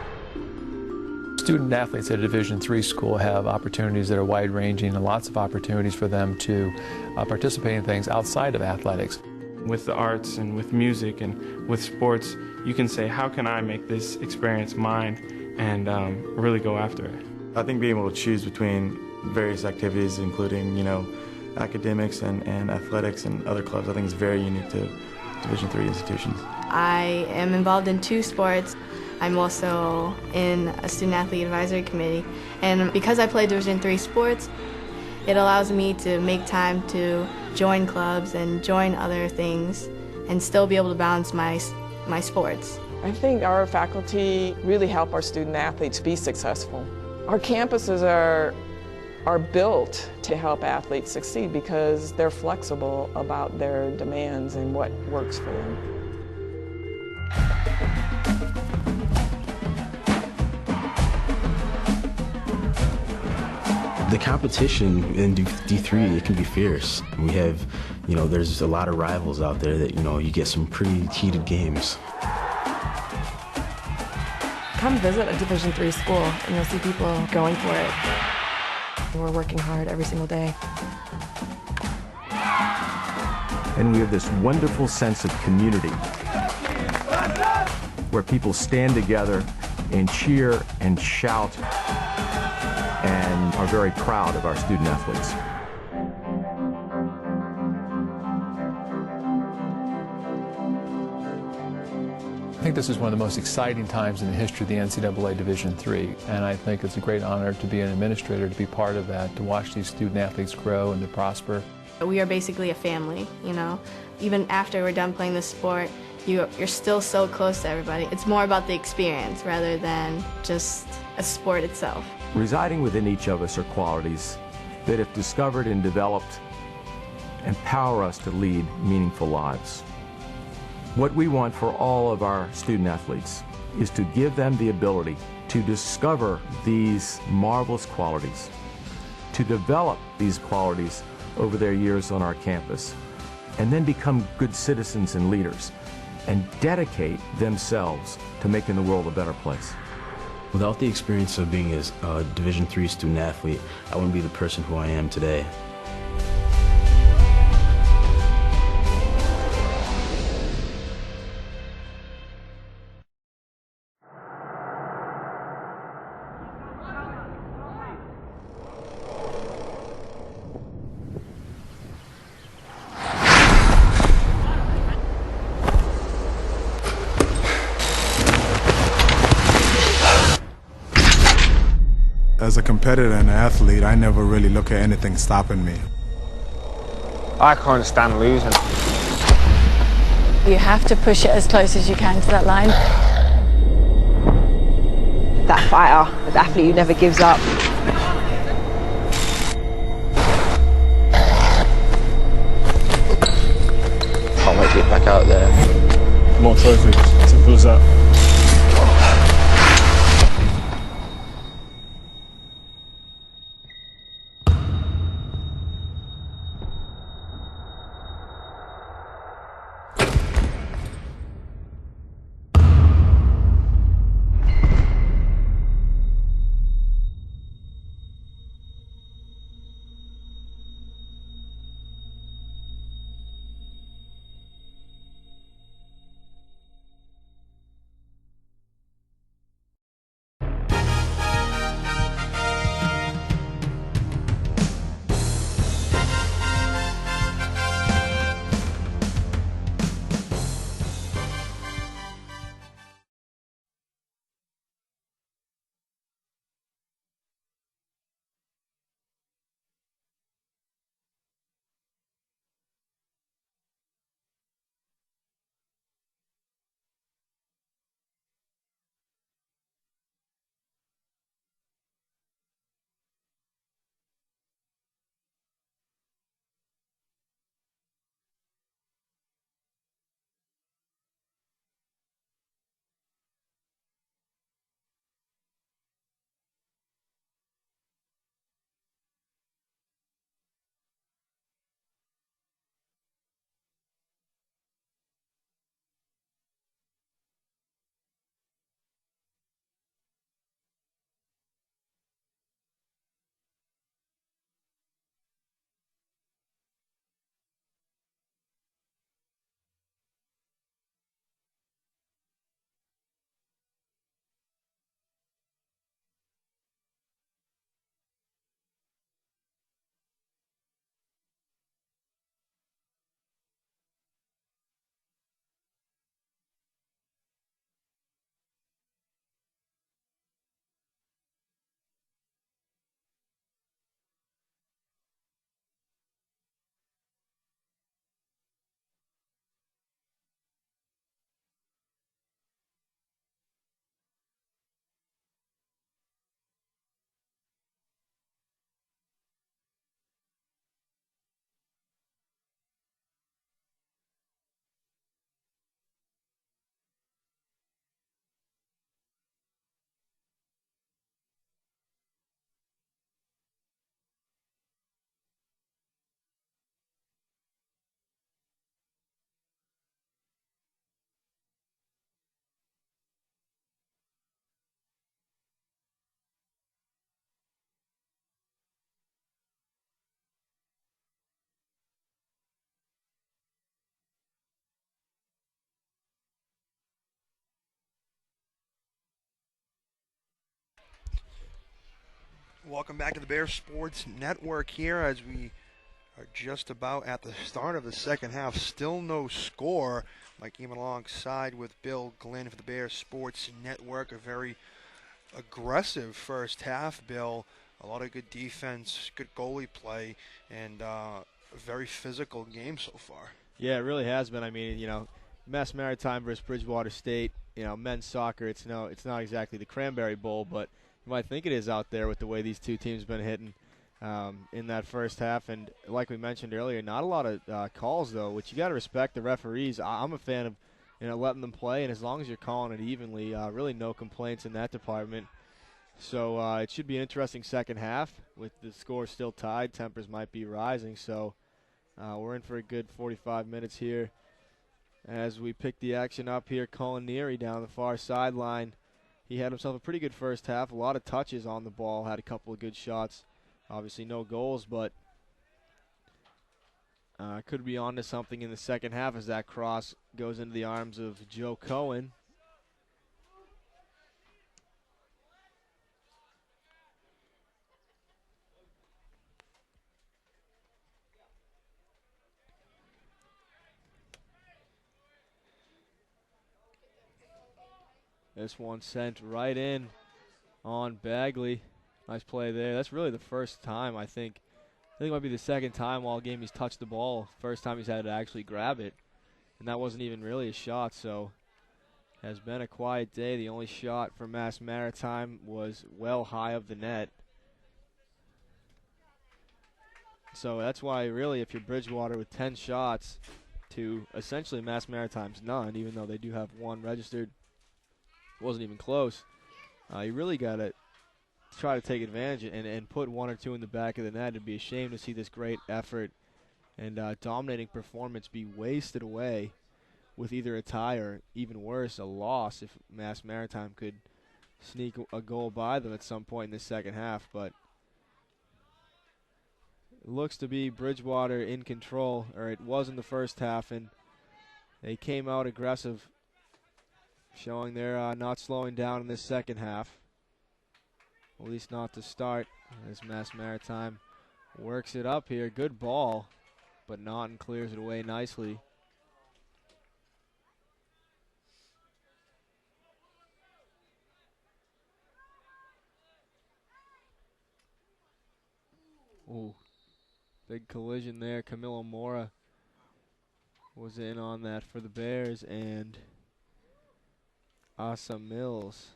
Student athletes at a Division III school have opportunities that are wide-ranging and lots of opportunities for them to participate in things outside of athletics. With the arts and with music and with sports, you can say, how can I make this experience mine, and really go after it. I think being able to choose between various activities, including, academics and athletics and other clubs, I think is very unique to Division III institutions. I am involved in 2 sports. I'm also in a student athlete advisory committee, and because I play Division III sports, it allows me to make time to join clubs and join other things and still be able to balance my sports. I think our faculty really help our student athletes be successful. Our campuses are built to help athletes succeed because they're flexible about their demands and what works for them. The competition in D3, it can be fierce. We have, there's a lot of rivals out there that, you get some pretty heated games. Come visit a Division III school and you'll see people going for it. We're working hard every single day. And we have this wonderful sense of community where people stand together and cheer and shout and are very proud of our student athletes. I think this is one of the most exciting times in the history of the NCAA Division III, and I think it's a great honor to be an administrator, to be part of that, to watch these student athletes grow and to prosper. We are basically a family, Even after we're done playing this sport, you're still so close to everybody. It's more about the experience rather than just a sport itself. Residing within each of us are qualities that, if discovered and developed, empower us to lead meaningful lives. What we want for all of our student athletes is to give them the ability to discover these marvelous qualities, to develop these qualities over their years on our campus, and then become good citizens and leaders, and dedicate themselves to making the world a better place. Without the experience of being a Division III student athlete, I wouldn't be the person who I am today. As a competitor and an athlete, I never really look at anything stopping me. I can't stand losing. You have to push it as close as you can to that line. That fighter, that athlete who never gives up. Can't wait to get back out there. More trophies, simple as that. Welcome back to the Bears Sports Network here as we are just about at the start of the second half. Still no score. Mike Eamon alongside with Bill Glenn for the Bears Sports Network. A very aggressive first half, Bill. A lot of good defense, good goalie play, and a very physical game so far. Yeah, it really has been. I mean, Mass Maritime versus Bridgewater State, men's soccer, it's not exactly the Cranberry Bowl, but you might think it is out there with the way these two teams have been hitting in that first half. And like we mentioned earlier, not a lot of calls, though, which you got to respect the referees. I'm a fan of letting them play, and as long as you're calling it evenly, really no complaints in that department. So it should be an interesting second half with the score still tied. Tempers might be rising, so we're in for a good 45 minutes here as we pick the action up here. Colin Neary down the far sideline. He had himself a pretty good first half, a lot of touches on the ball, had a couple of good shots. Obviously no goals, but could be on to something in the second half as that cross goes into the arms of Joe Cohen. This one sent right in on Bagley. Nice play there. That's really the first time, I think it might be the second time all game he's touched the ball. First time he's had to actually grab it. And that wasn't even really a shot, so has been a quiet day. The only shot for Mass Maritime was well high of the net. So that's why really if you're Bridgewater with 10 shots to essentially Mass Maritime's none, even though they do have one registered, wasn't even close. You really got to try to take advantage and put one or two in the back of the net. It'd be a shame to see this great effort and dominating performance be wasted away with either a tie or, even worse, a loss if Mass Maritime could sneak a goal by them at some point in the second half. But it looks to be Bridgewater in control, or it was in the first half, and they came out aggressive, showing they're not slowing down in this second half. At least not to start, as Mass Maritime works it up here. Good ball, but Naughton clears it away nicely. Ooh, big collision there. Camilo Mora was in on that for the Bears, and Asa Mills,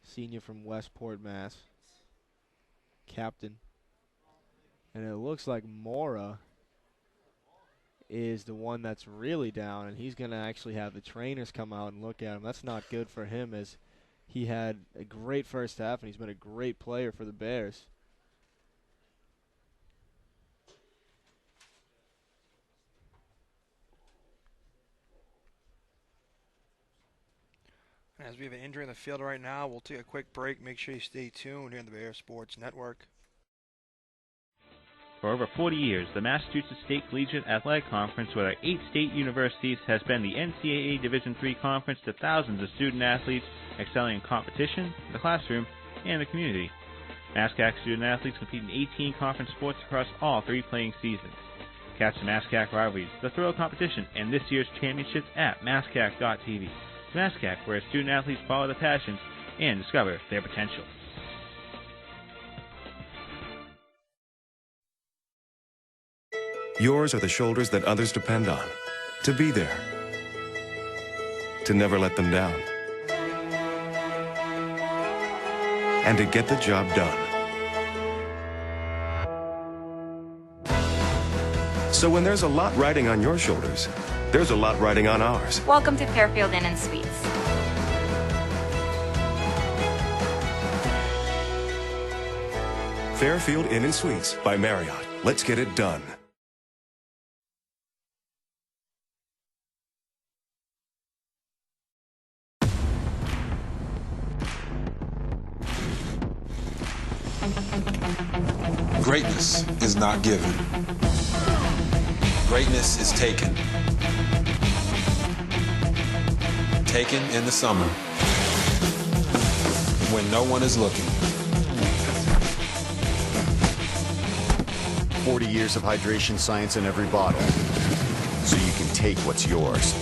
senior from Westport, Mass, captain. And it looks like Mora is the one that's really down, and he's going to actually have the trainers come out and look at him. That's not good for him, as he had a great first half, and he's been a great player for the Bears. As we have an injury in the field right now, we'll take a quick break. Make sure you stay tuned here on the Bears Sports Network. For over 40 years, the Massachusetts State Collegiate Athletic Conference with our 8 state universities has been the NCAA Division III conference to thousands of student athletes excelling in competition, the classroom, and the community. MASCAC student athletes compete in 18 conference sports across all 3 playing seasons. Catch the MASCAC rivalries, the thrill of competition, and this year's championships at mascac.tv. MASCAC, where student athletes follow their passions and discover their potential. Yours are the shoulders that others depend on. To be there. To never let them down. And to get the job done. So when there's a lot riding on your shoulders, there's a lot riding on ours. Welcome to Fairfield Inn & Suites. Fairfield Inn & Suites by Marriott. Let's get it done. Greatness is not given. Greatness is taken. Taken in the summer. when no one is looking. 40 years of hydration science in every bottle, so you can take what's yours.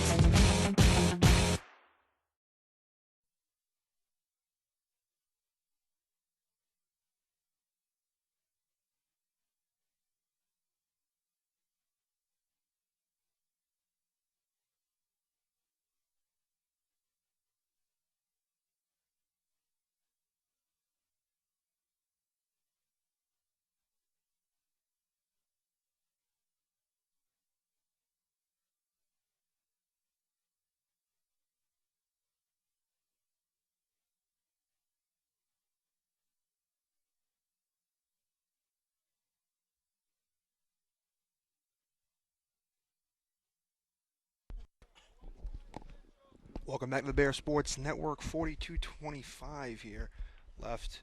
Welcome back to the Bear Sports Network. 42-25 here left.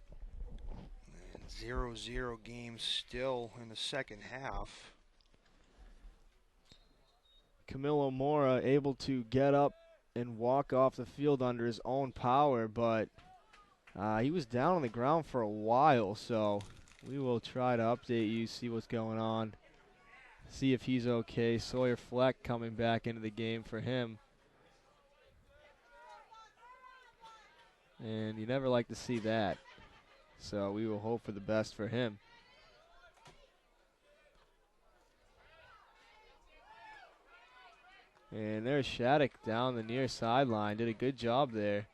0-0 game still in the second half. Camilo Mora able to get up and walk off the field under his own power, but he was down on the ground for a while, so we will try to update you, see what's going on, see if he's okay. Sawyer Fleck coming back into the game for him. And you never like to see that, so we will hope for the best for him. And there's Shattuck down the near sideline. Did a good job there.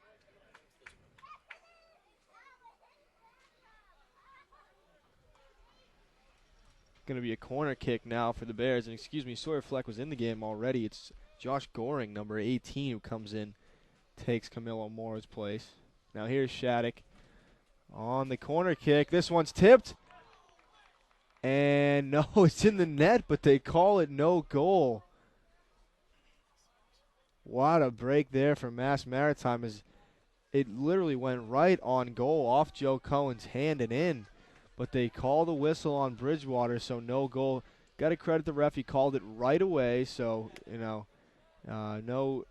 Going to be a corner kick now for the Bears. And excuse me, Sawyer Fleck was in the game already. It's Josh Goring, number 18, who comes in, takes Camilo Mora's place. Now here's Shattuck on the corner kick. This one's tipped. And no, it's in the net, but they call it no goal. What a break there for Mass Maritime, as it literally went right on goal off Joe Cohen's hand and in. But they call the whistle on Bridgewater, so no goal. Got to credit the ref. He called it right away, so, you know, no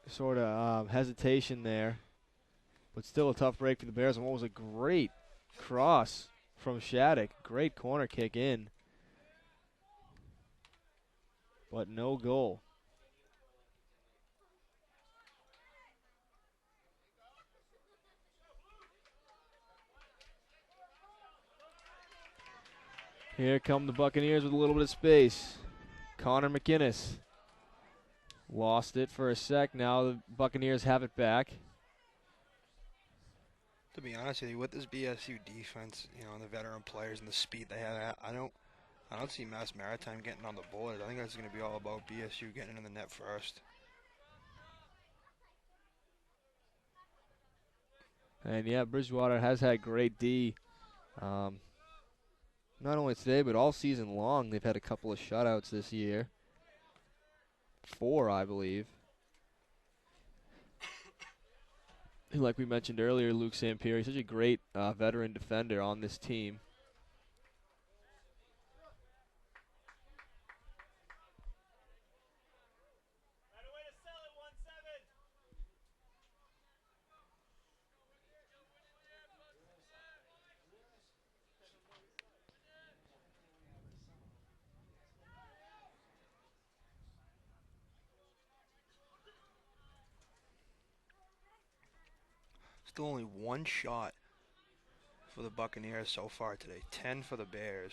sort of hesitation there. But still a tough break for the Bears. And what was a great cross from Shattuck. Great corner kick in. But no goal. Here come the Buccaneers with a little bit of space. Connor McInnes lost it for a sec. Now the Buccaneers have it back. To be honest with you, with this BSU defense, you know, and the veteran players and the speed they have, I don't see Mass Maritime getting on the board. I think that's going to be all about BSU getting in the net first. And yeah, Bridgewater has had great D. Not only today, but all season long. They've had a couple of shutouts this year. 4, I believe. And like we mentioned earlier, Luke Sampieri, such a great veteran defender on this team. Still only one shot for the Buccaneers so far today. 10 for the Bears.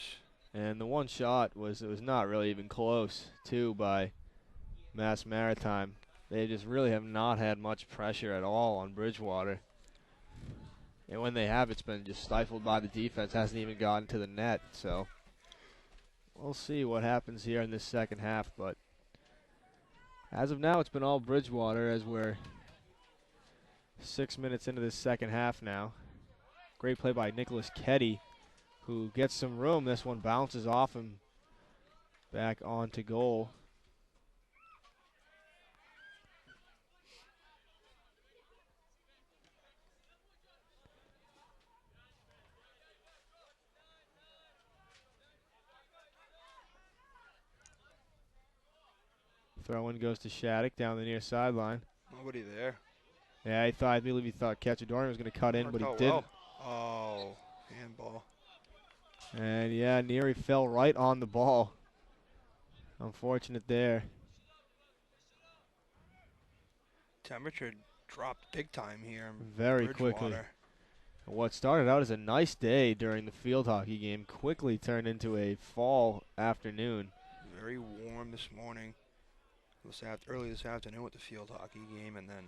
And the one shot was not really even close, too, by Mass Maritime. They just really have not had much pressure at all on Bridgewater. And when they have, it's been just stifled by the defense. Hasn't even gotten to the net. So we'll see what happens here in this second half. But as of now, it's been all Bridgewater as we're 6 minutes into this second half now. Great play by Nicholas Ketty, who gets some room. This one bounces off him back onto goal. Throw-in goes to Shattuck down the near sideline. Nobody there. Yeah, I believe he thought Cacciadorian was going to cut in, but he Worked out didn't. well. Oh, handball. And yeah, Neary fell right on the ball. Unfortunate there. Temperature dropped big time here in Very Bridgewater. quickly. What started out as a nice day during the field hockey game quickly turned into a fall afternoon. Very warm this morning. Early this afternoon with the field hockey game, and then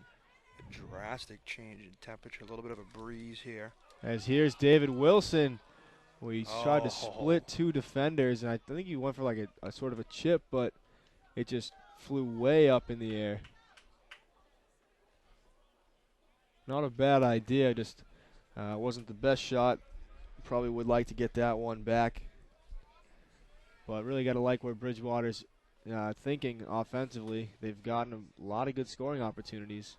a drastic change in temperature. A little bit of a breeze here. As here's David Wilson. We tried to split two defenders, and I think he went for like a sort of a chip, but it just flew way up in the air. Not a bad idea, just wasn't the best shot. Probably would like to get that one back. But really got to like where Bridgewater's thinking offensively. They've gotten a lot of good scoring opportunities.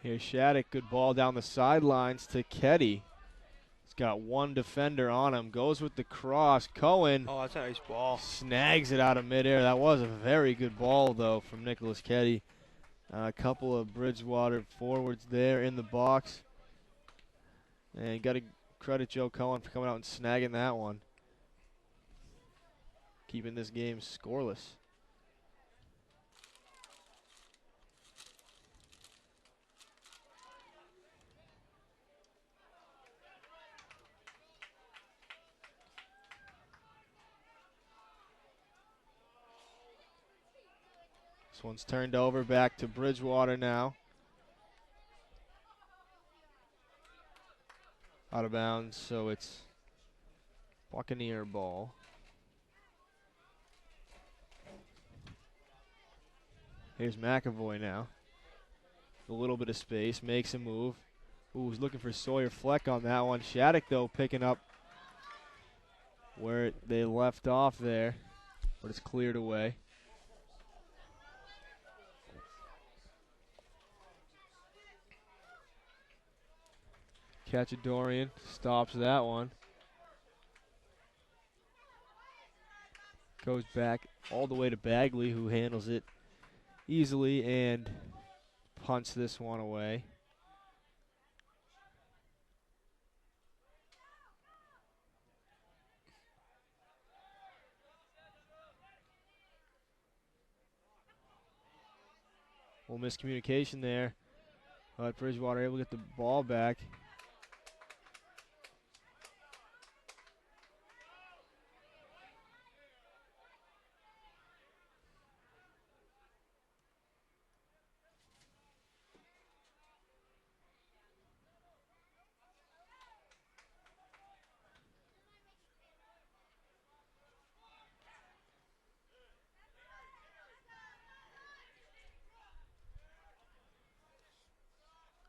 Here's Shattuck, good ball down the sidelines to Ketty. He's got one defender on him, goes with the cross. Cohen that's a nice ball. Snags it out of midair. That was a very good ball, though, from Nicholas Ketty. A couple of Bridgewater forwards there in the box. And got to credit Joe Cohen for coming out and snagging that one. Keeping this game scoreless. This one's turned over back to Bridgewater now. Out of bounds, so it's Buccaneer ball. Here's McAvoy now. A little bit of space, makes a move. Ooh, he's looking for Sawyer Fleck on that one. Shattuck, though, picking up where they left off there, but it's cleared away. Cacciadorian stops that one. Goes back all the way to Bagley, who handles it easily and punts this one away. Well, miscommunication there, but Bridgewater able to get the ball back.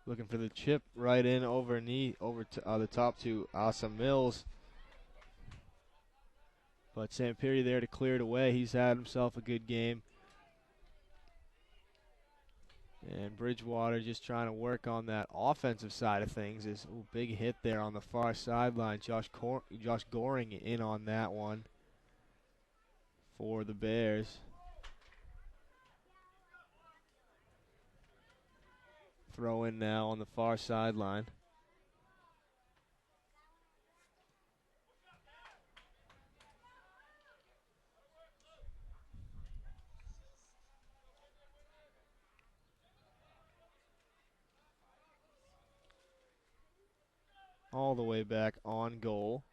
Looking for the chip right in over to the top to Asa Mills. But Samperi there to clear it away. He's had himself a good game. And Bridgewater just trying to work on that offensive side of things. Is big hit there on the far sideline. Josh Goring in on that one for the Bears. Throw in now on the far sideline. All the way back on goal.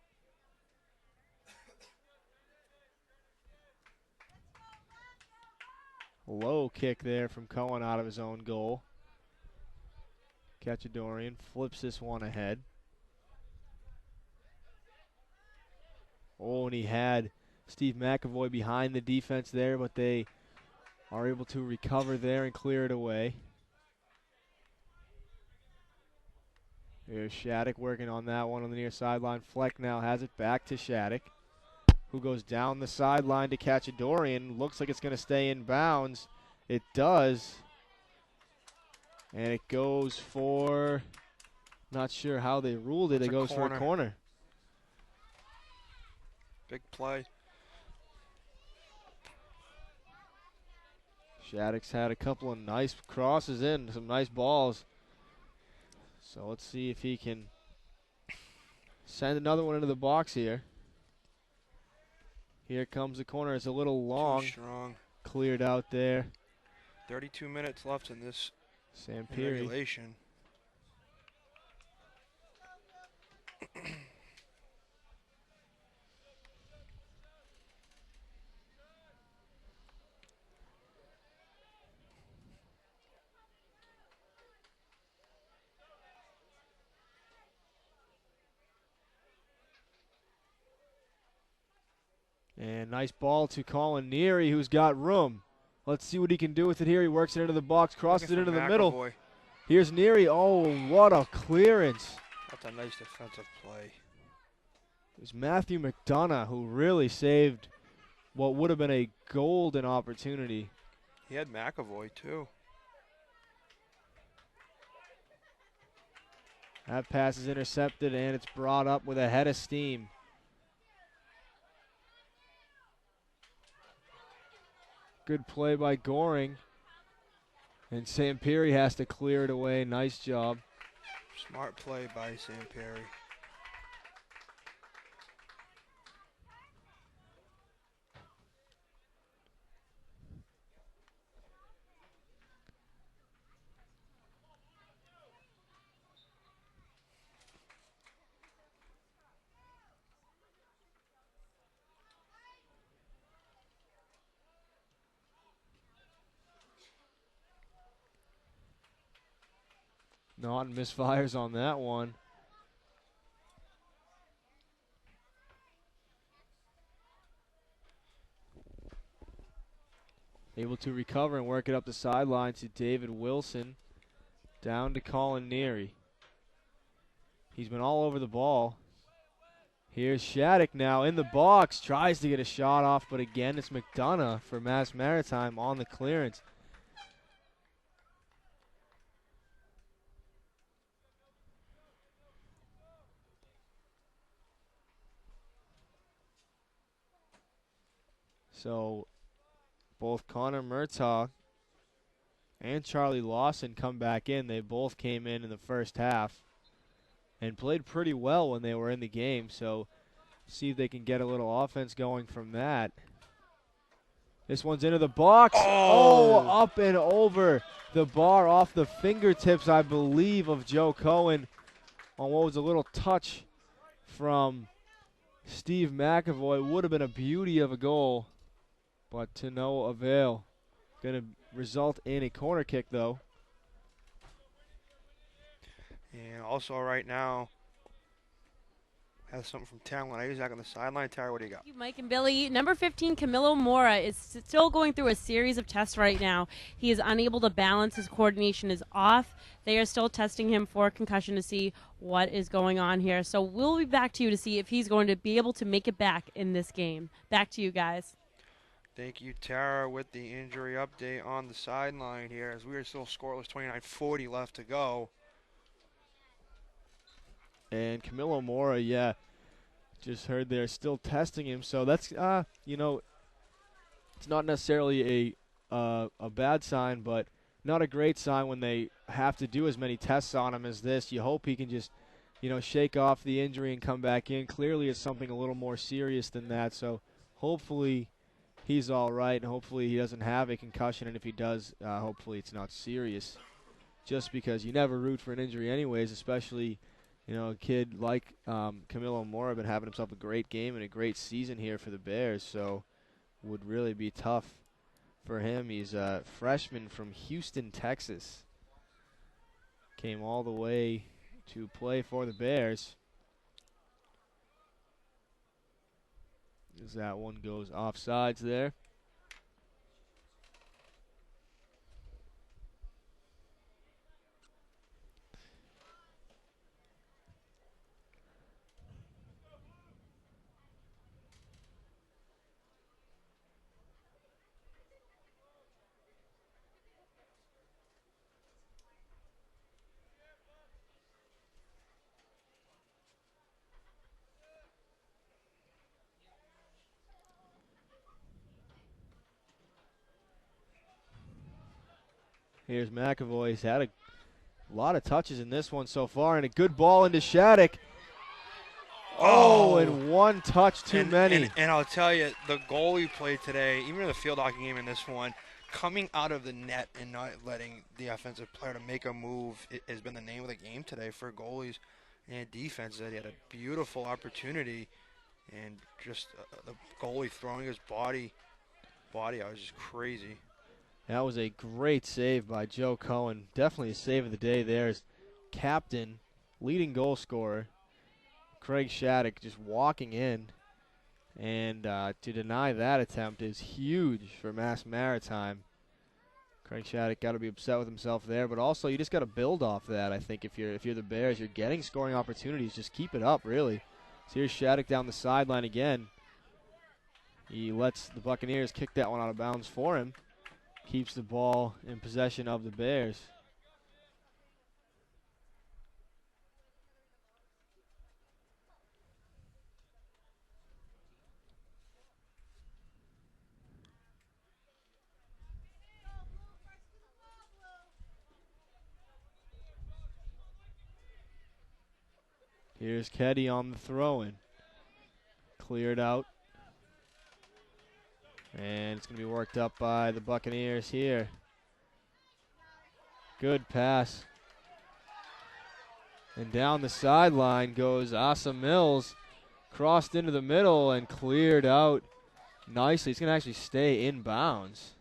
Low kick there from Cohen out of his own goal. Cacciadorian flips this one ahead. Oh, and he had Steve McAvoy behind the defense there, but they are able to recover there and clear it away. Here's Shattuck working on that one on the near sideline. Fleck now has it back to Shattuck, who goes down the sideline to catch a Dorian. Looks like it's going to stay in bounds. It does. And it goes for, not sure how they ruled it. It goes for a corner. Big play. Shattuck's had a couple of nice crosses in, some nice balls. So let's see if he can send another one into the box here. Here comes the corner. It's a little long. Too strong. Cleared out there. 32 minutes left in this Sampiri. regulation. And nice ball to Colin Neary, who's got room. Let's see what he can do with it here. He works it into the box, crosses it into the middle. Here's Neary. Oh, what a clearance. That's a nice defensive play. It was Matthew McDonough who really saved what would have been a golden opportunity. He had McAvoy, too. That pass is intercepted, and it's brought up with a head of steam. Good play by Goring. And Sampiri has to clear it away. Nice job. Smart play by Sampiri. Naughton misfires on that one. Able to recover and work it up the sideline to David Wilson. Down to Colin Neary. He's been all over the ball. Here's Shattuck now in the box. Tries to get a shot off, but again, it's McDonough for Mass Maritime on the clearance. So both Connor Murtaugh and Charlie Lawson come back in. They both came in the first half and played pretty well when they were in the game. So see if they can get a little offense going from that. This one's into the box. Oh, up and over the bar off the fingertips, I believe, of Joe Cohen on what was a little touch from Steve McAvoy. Would have been a beauty of a goal, but to no avail. Going to result in a corner kick, though. And also right now, has something from Talon Isaac on the sideline. Tara, what do you got? Thank you, Mike and Billy. Number 15, Camilo Mora, is still going through a series of tests right now. He is unable to balance. His coordination is off. They are still testing him for concussion to see what is going on here. So we'll be back to you to see if he's going to be able to make it back in this game. Back to you guys. Thank you, Tara, with the injury update on the sideline here, as we are still scoreless, 29:40 left to go. And Camilo Mora, yeah, just heard they're still testing him. So that's, you know, it's not necessarily a bad sign, but not a great sign when they have to do as many tests on him as this. You hope he can just, you know, shake off the injury and come back in. Clearly it's something a little more serious than that. So hopefully he's all right, and hopefully he doesn't have a concussion. And if he does, hopefully it's not serious. Just because you never root for an injury anyways, especially, you know, a kid like Camilo Mora been having himself a great game and a great season here for the Bears, so would really be tough for him. He's a freshman from Houston, Texas. Came all the way to play for the Bears. As that one goes offsides there. Here's McAvoy. He's had a lot of touches in this one so far, and a good ball into Shattuck. Oh, and one touch too many. And I'll tell you, the goal he played today, even in the field hockey game in this one, coming out of the net and not letting the offensive player to make a move has been the name of the game today for goalies and defenses. He had a beautiful opportunity, and just the goalie throwing his body out was just crazy. That was a great save by Joe Cohen. Definitely a save of the day there. As captain, leading goal scorer, Craig Shattuck just walking in. And to deny that attempt is huge for Mass Maritime. Craig Shattuck got to be upset with himself there, but also you just got to build off that. I think if you're the Bears, you're getting scoring opportunities. Just keep it up, really. So here's Shattuck down the sideline again. He lets the Buccaneers kick that one out of bounds for him. Keeps the ball in possession of the Bears. Here's Keddy on the throw-in. Cleared out. And it's going to be worked up by the Buccaneers here. Good pass. And down the sideline goes Asa Mills. Crossed into the middle and cleared out nicely. He's going to actually stay in bounds.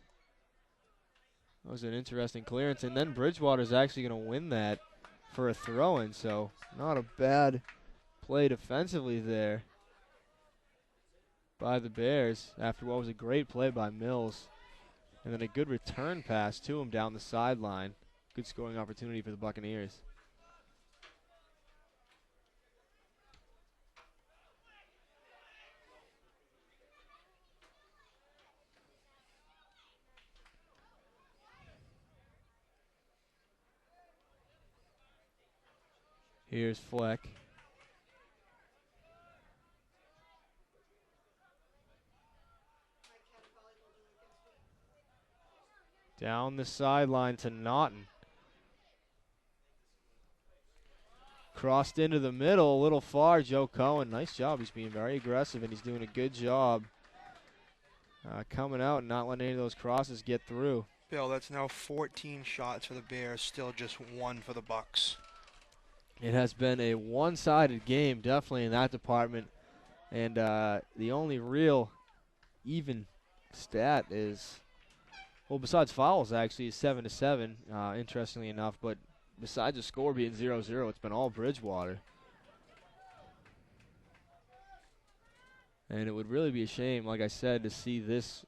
That was an interesting clearance. And then Bridgewater's actually going to win that for a throw-in. So not a bad play defensively there by the Bears after what was a great play by Mills. And then a good return pass to him down the sideline. Good scoring opportunity for the Buccaneers. Here's Fleck. Down the sideline to Naughton. Crossed into the middle, a little far. Joe Cohen, nice job. He's being very aggressive, and he's doing a good job coming out and not letting any of those crosses get through. Bill, that's now 14 shots for the Bears, still just 1 for the Bucks. It has been a one-sided game, definitely in that department. And the only real even stat is, well, besides fouls, actually, is 7-7, interestingly enough. But besides the score being 0-0, it's been all Bridgewater. And it would really be a shame, like I said, to see this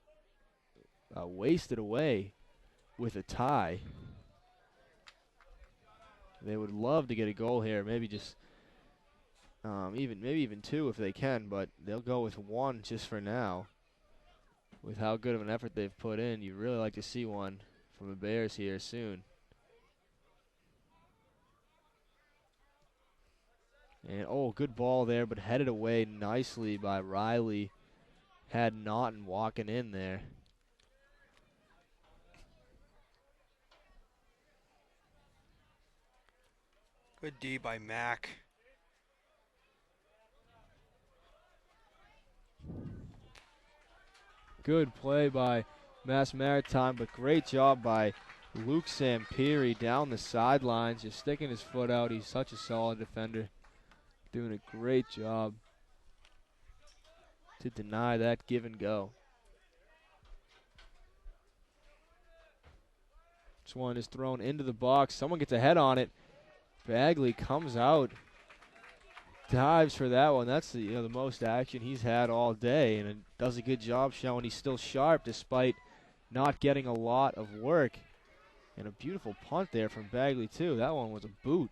wasted away with a tie. They would love to get a goal here, maybe just maybe even 2 if they can, but they'll go with 1 just for now. With how good of an effort they've put in, you'd really like to see one from the Bears here soon. And, good ball there, but headed away nicely by Riley. Had Naughton walking in there. Good D by Mack. Good play by Mass Maritime, but great job by Luke Sampiri down the sidelines, just sticking his foot out. He's such a solid defender. Doing a great job to deny that give and go. This one is thrown into the box. Someone gets a head on it. Bagley comes out, dives for that one. That's the most action he's had all day, and it does a good job showing he's still sharp despite not getting a lot of work. And a beautiful punt there from Bagley too. That one was a boot.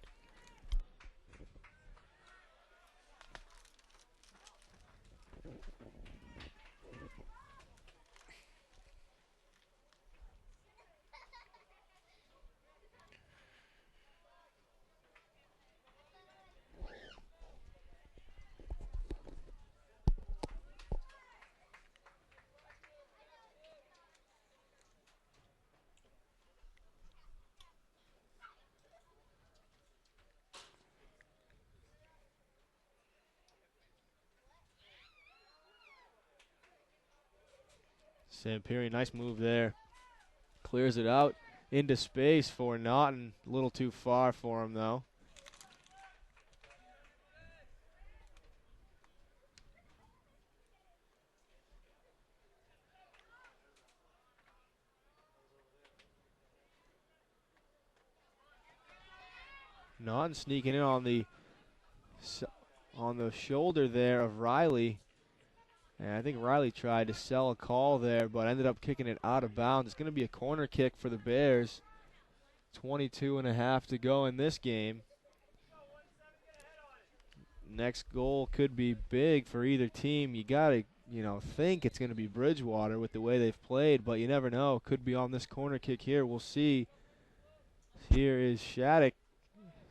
Sampieri, nice move there. Clears it out into space for Naughton. A little too far for him, though. Naughton sneaking in on the shoulder there of Riley. And I think Riley tried to sell a call there, but ended up kicking it out of bounds. It's going to be a corner kick for the Bears. 22.5 to go in this game. Next goal could be big for either team. You got to, think it's going to be Bridgewater with the way they've played, but you never know. Could be on this corner kick here. We'll see. Here is Shattuck.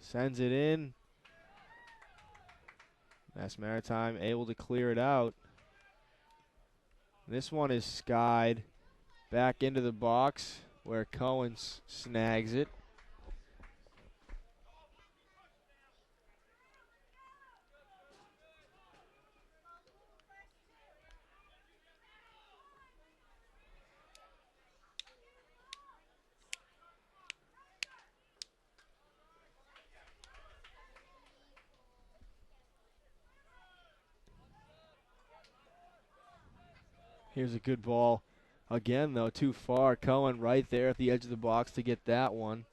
Sends it in. Mass Maritime able to clear it out. This one is skied back into the box where Cohen snags it. Here's a good ball. Again, though, too far. Cohen right there at the edge of the box to get that one.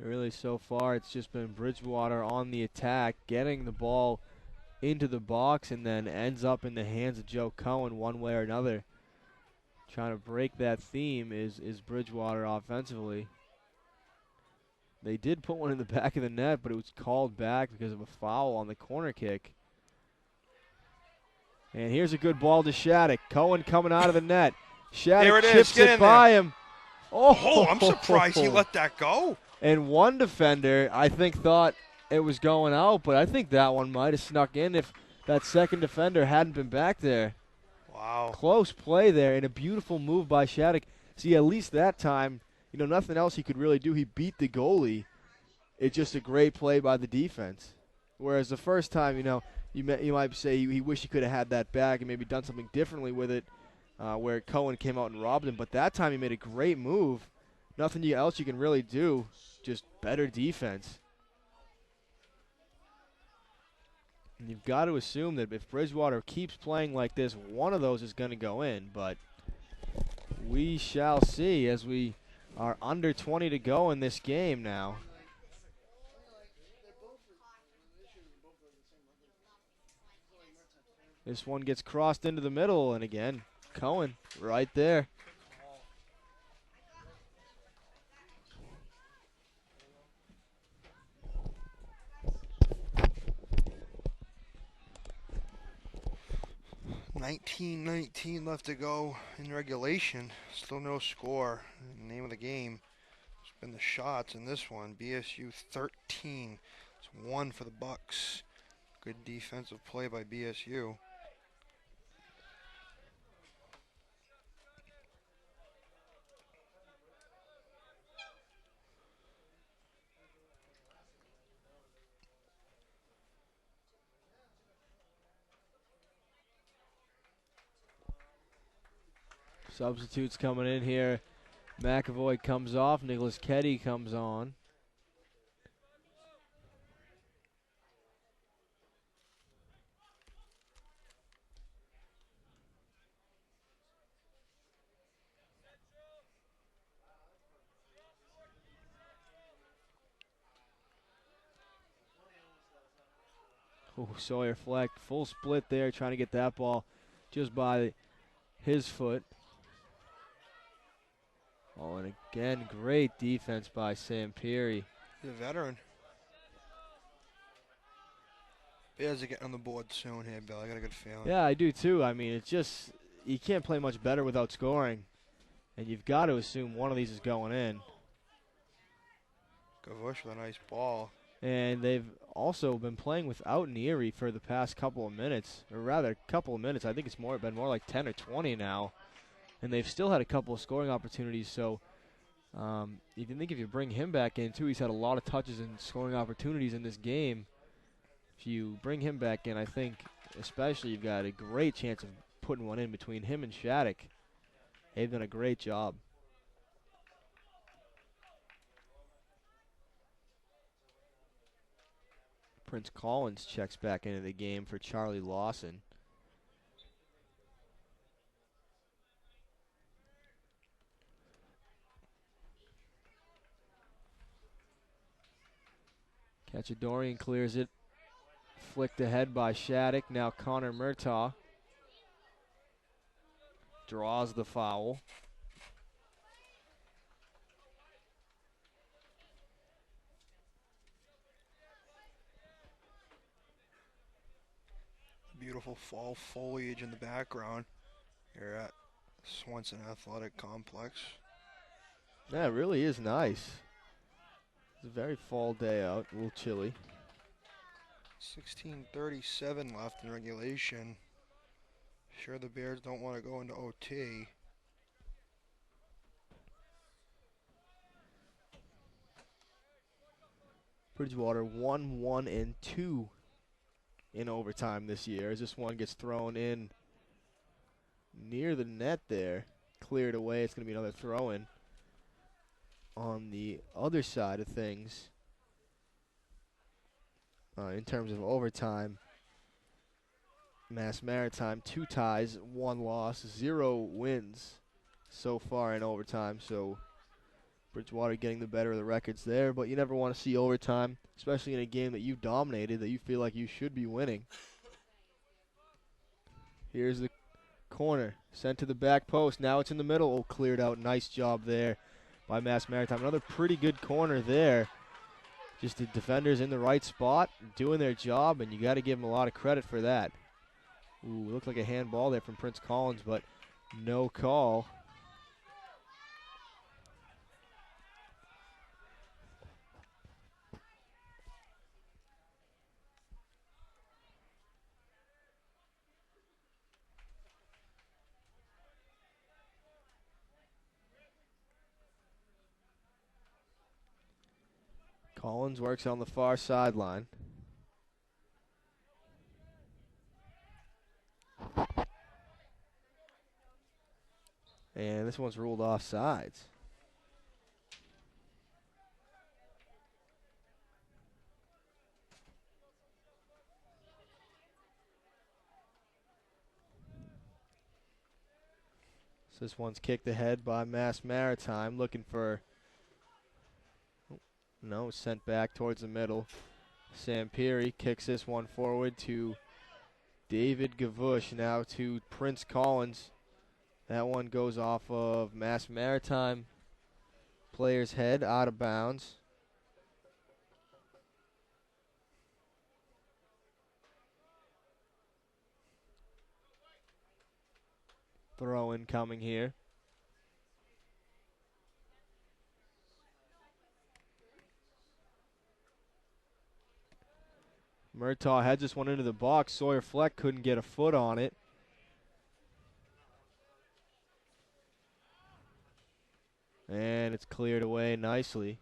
Really, so far, it's just been Bridgewater on the attack, getting the ball into the box, and then ends up in the hands of Joe Cohen one way or another. Trying to break that theme is Bridgewater offensively. They did put one in the back of the net, but it was called back because of a foul on the corner kick. And here's a good ball to Shattuck. Cohen coming out of the net. Shattuck chips it by him. Oh, I'm surprised he let that go. And one defender, I think, thought it was going out, but I think that one might have snuck in if that second defender hadn't been back there. Wow. Close play there and a beautiful move by Shattuck. See, at least that time, nothing else he could really do. He beat the goalie. It's just a great play by the defense. Whereas the first time, you might say he wish he could have had that back and maybe done something differently with it where Cohen came out and robbed him. But that time he made a great move. Nothing else you can really do. Just better defense. And you've got to assume that if Bridgewater keeps playing like this, one of those is going to go in. But we shall see as we are under 20 to go in this game now. This one gets crossed into the middle, and again, Cohen right there. $19-19 left to go in regulation. Still no score. The name of the game has been the shots in this one. BSU 13. It's 1 for the Bucks. Good defensive play by BSU. Substitutes coming in here. McAvoy comes off. Nicholas Keddy comes on. Oh, Sawyer Fleck, full split there, trying to get that ball just by his foot. Oh, and again, great defense by Sampieri. He's a veteran. Bears are getting on the board soon here, Bill. I got a good feeling. Yeah, I do too. I mean, it's just, you can't play much better without scoring. And you've got to assume one of these is going in. Gavush with a nice ball. And they've also been playing without Neary for the past couple of minutes, or rather, couple of minutes. I think it's been more like 10 or 20 now. And they've still had a couple of scoring opportunities. So if you bring him back in, too, he's had a lot of touches and scoring opportunities in this game. If you bring him back in, I think especially you've got a great chance of putting one in between him and Shattuck. They've done a great job. Prince Collins checks back into the game for Charlie Lawson. Cachadorian clears it. Flicked ahead by Shattuck. Now Connor Murtaugh draws the foul. Beautiful fall foliage in the background here at Swenson Athletic Complex. Yeah, it really is nice. It's a very fall day out, a little chilly. 16:37 left in regulation. Sure, the Bears don't want to go into OT. Bridgewater 1-1-2 in overtime this year, as this one gets thrown in near the net there. Cleared away. It's going to be another throw-in. On the other side of things, in terms of overtime, Mass Maritime 2 ties, 1 loss, 0 wins so far in overtime. So Bridgewater getting the better of the records there, but you never want to see overtime, especially in a game that you dominated, that you feel like you should be winning. Here's the corner, sent to the back post. Now it's in the middle. Oh, cleared out. Nice job there by Mass Maritime. Another pretty good corner there. Just the defenders in the right spot, doing their job, and you got to give them a lot of credit for that. Ooh, looked like a handball there from Prince Collins, but no call. Collins works on the far sideline. And this one's ruled offsides. So this one's kicked ahead by Mass Maritime, looking for, no, sent back towards the middle. Sampiri kicks this one forward to David Gavush, now to Prince Collins. That one goes off of Mass Maritime player's head, out of bounds. Throw in coming here. Murtaugh heads this one into the box. Sawyer Fleck couldn't get a foot on it. And it's cleared away nicely.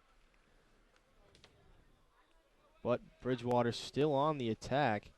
But Bridgewater still on the attack.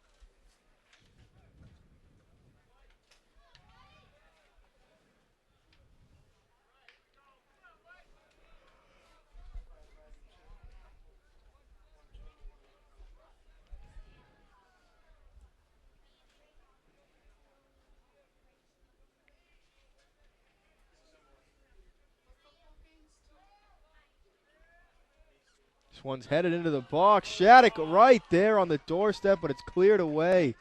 This one's headed into the box. Shattuck right there on the doorstep, but it's cleared away.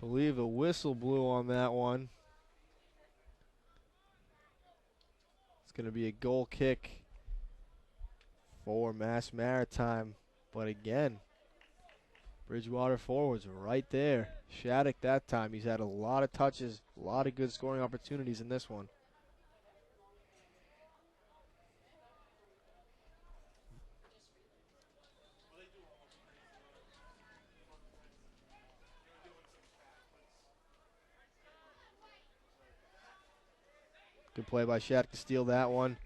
Believe a whistle blew on that one. It's going to be a goal kick for Mass Maritime. But again, Bridgewater forwards right there. Shattuck that time. He's had a lot of touches, a lot of good scoring opportunities in this one. Good play by Shattuck to steal that one.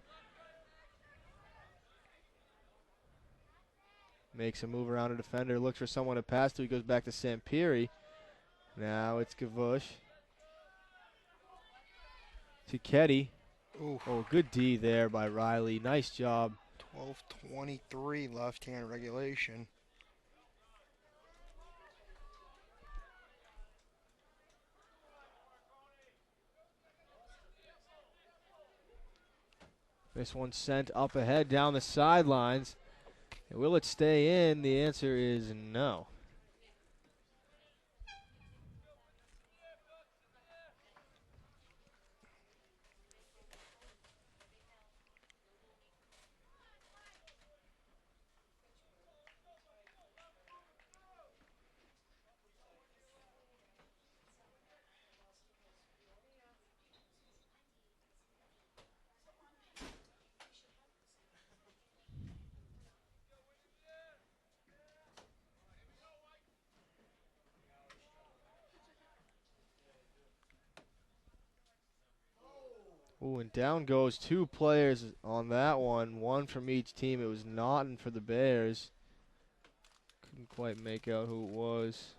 Makes a move around a defender, looks for someone to pass to. He goes back to Sampiri. Now it's Gavush. To Ketty. Oh, good D there by Riley. Nice job. 12:23 left-hand regulation. This one sent up ahead down the sidelines. And will it stay in? The answer is no. Ooh, and down goes two players on that one from each team. It was Naughton for the Bears. Couldn't quite make out who it was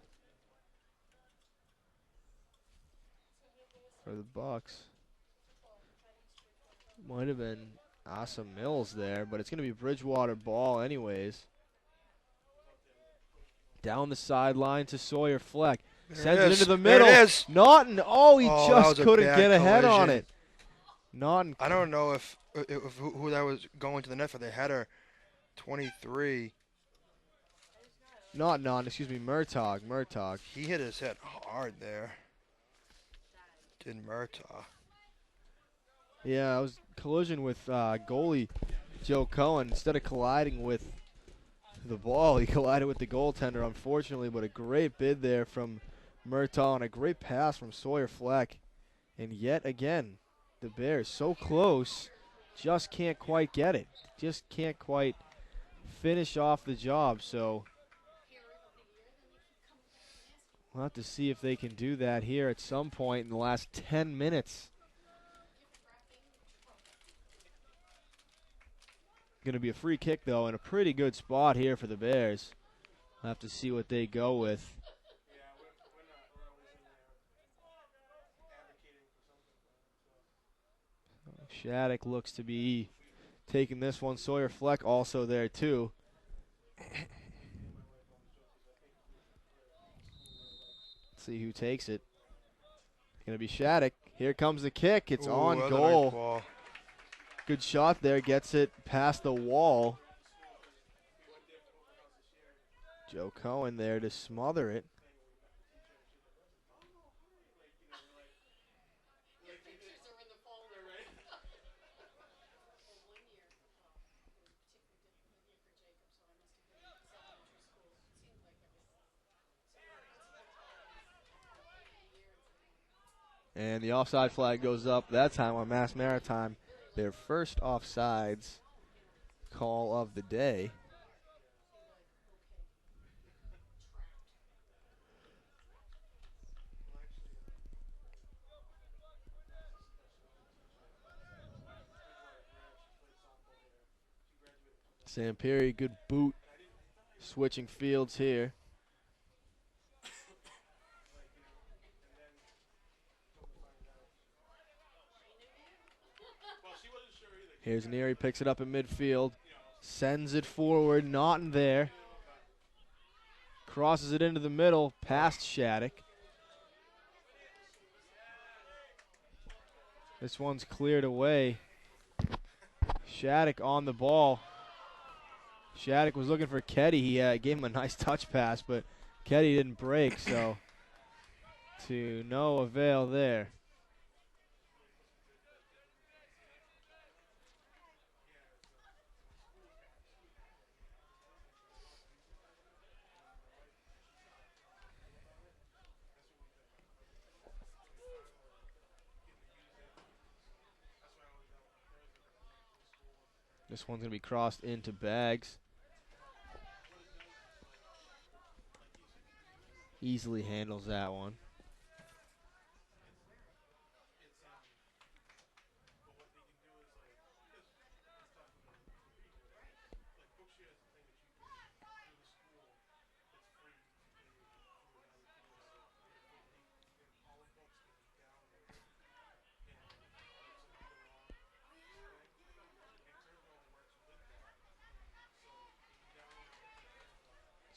for the Bucks. Might have been Asa Mills there, but it's going to be Bridgewater ball anyways. Down the sideline to Sawyer Fleck. Sends it into the middle. There it is. Naughton, he that just was a couldn't bad get ahead on collision. it. Naughton. I don't know if who that was going to the net for the header. 23. Not Naughton, excuse me, Murtaugh. He hit his head hard there. Did Murtaugh. Yeah, it was collision with goalie Joe Cohen. Instead of colliding with the ball, he collided with the goaltender, unfortunately, but a great bid there from Murtaugh and a great pass from Sawyer Fleck. And yet again, the Bears so close, just can't quite get it. Just can't quite finish off the job. So we'll have to see if they can do that here at some point in the last 10 minutes. Going to be a free kick, though, in a pretty good spot here for the Bears. We'll have to see what they go with. Shattuck looks to be taking this one. Sawyer Fleck also there, too. Let's see who takes it. It's going to be Shattuck. Here comes the kick. It's on goal. Nice. Good shot there. Gets it past the wall. Joe Cohen there to smother it. And the offside flag goes up that time on Mass Maritime. Their first offsides call of the day. Sampiri, good boot. Switching fields here. Here's Neary, picks it up in midfield. Sends it forward, Naughton there. Crosses it into the middle, past Shattuck. This one's cleared away. Shattuck on the ball. Shattuck was looking for Ketty. He gave him a nice touch pass, but Ketty didn't break, so to no avail there. This one's going to be crossed into Bags. Easily handles that one.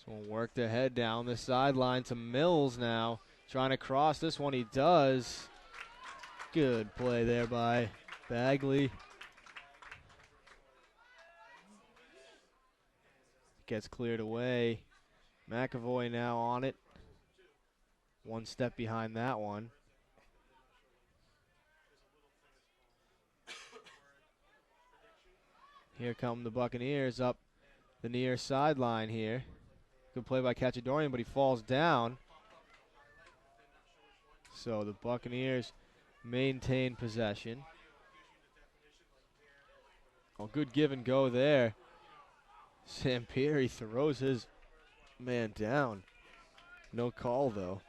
This one worked ahead down the sideline to Mills now. Trying to cross this one, he does. Good play there by Bagley. Gets cleared away. McAvoy now on it. One step behind that one. Here come the Buccaneers up the near sideline here. Good play by Cachadorian, but he falls down. So the Buccaneers maintain possession. Oh, good give and go there. Sampieri throws his man down. No call, though.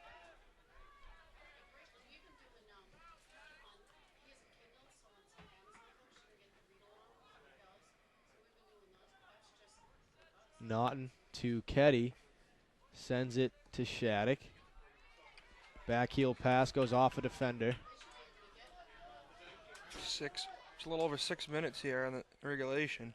Naughton to Ketty. Sends it to Shattuck. Backheel pass goes off a defender. It's a little over 6 minutes here in the regulation.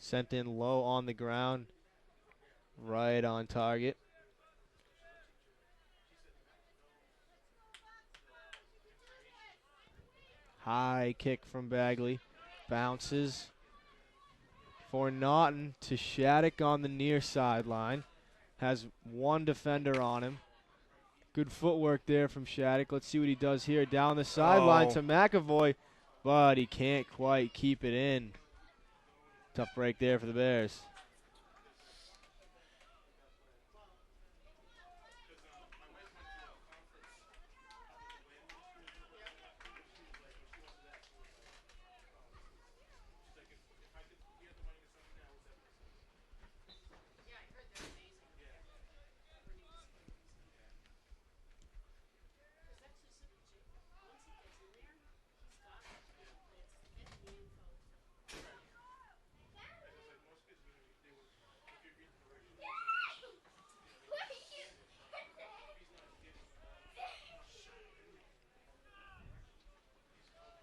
Sent in low on the ground. Right on target. High kick from Bagley. Bounces for Naughton to Shattuck on the near sideline. Has one defender on him. Good footwork there from Shattuck. Let's see what he does here. Down the sideline to McAvoy, but he can't quite keep it in. Tough break there for the Bears.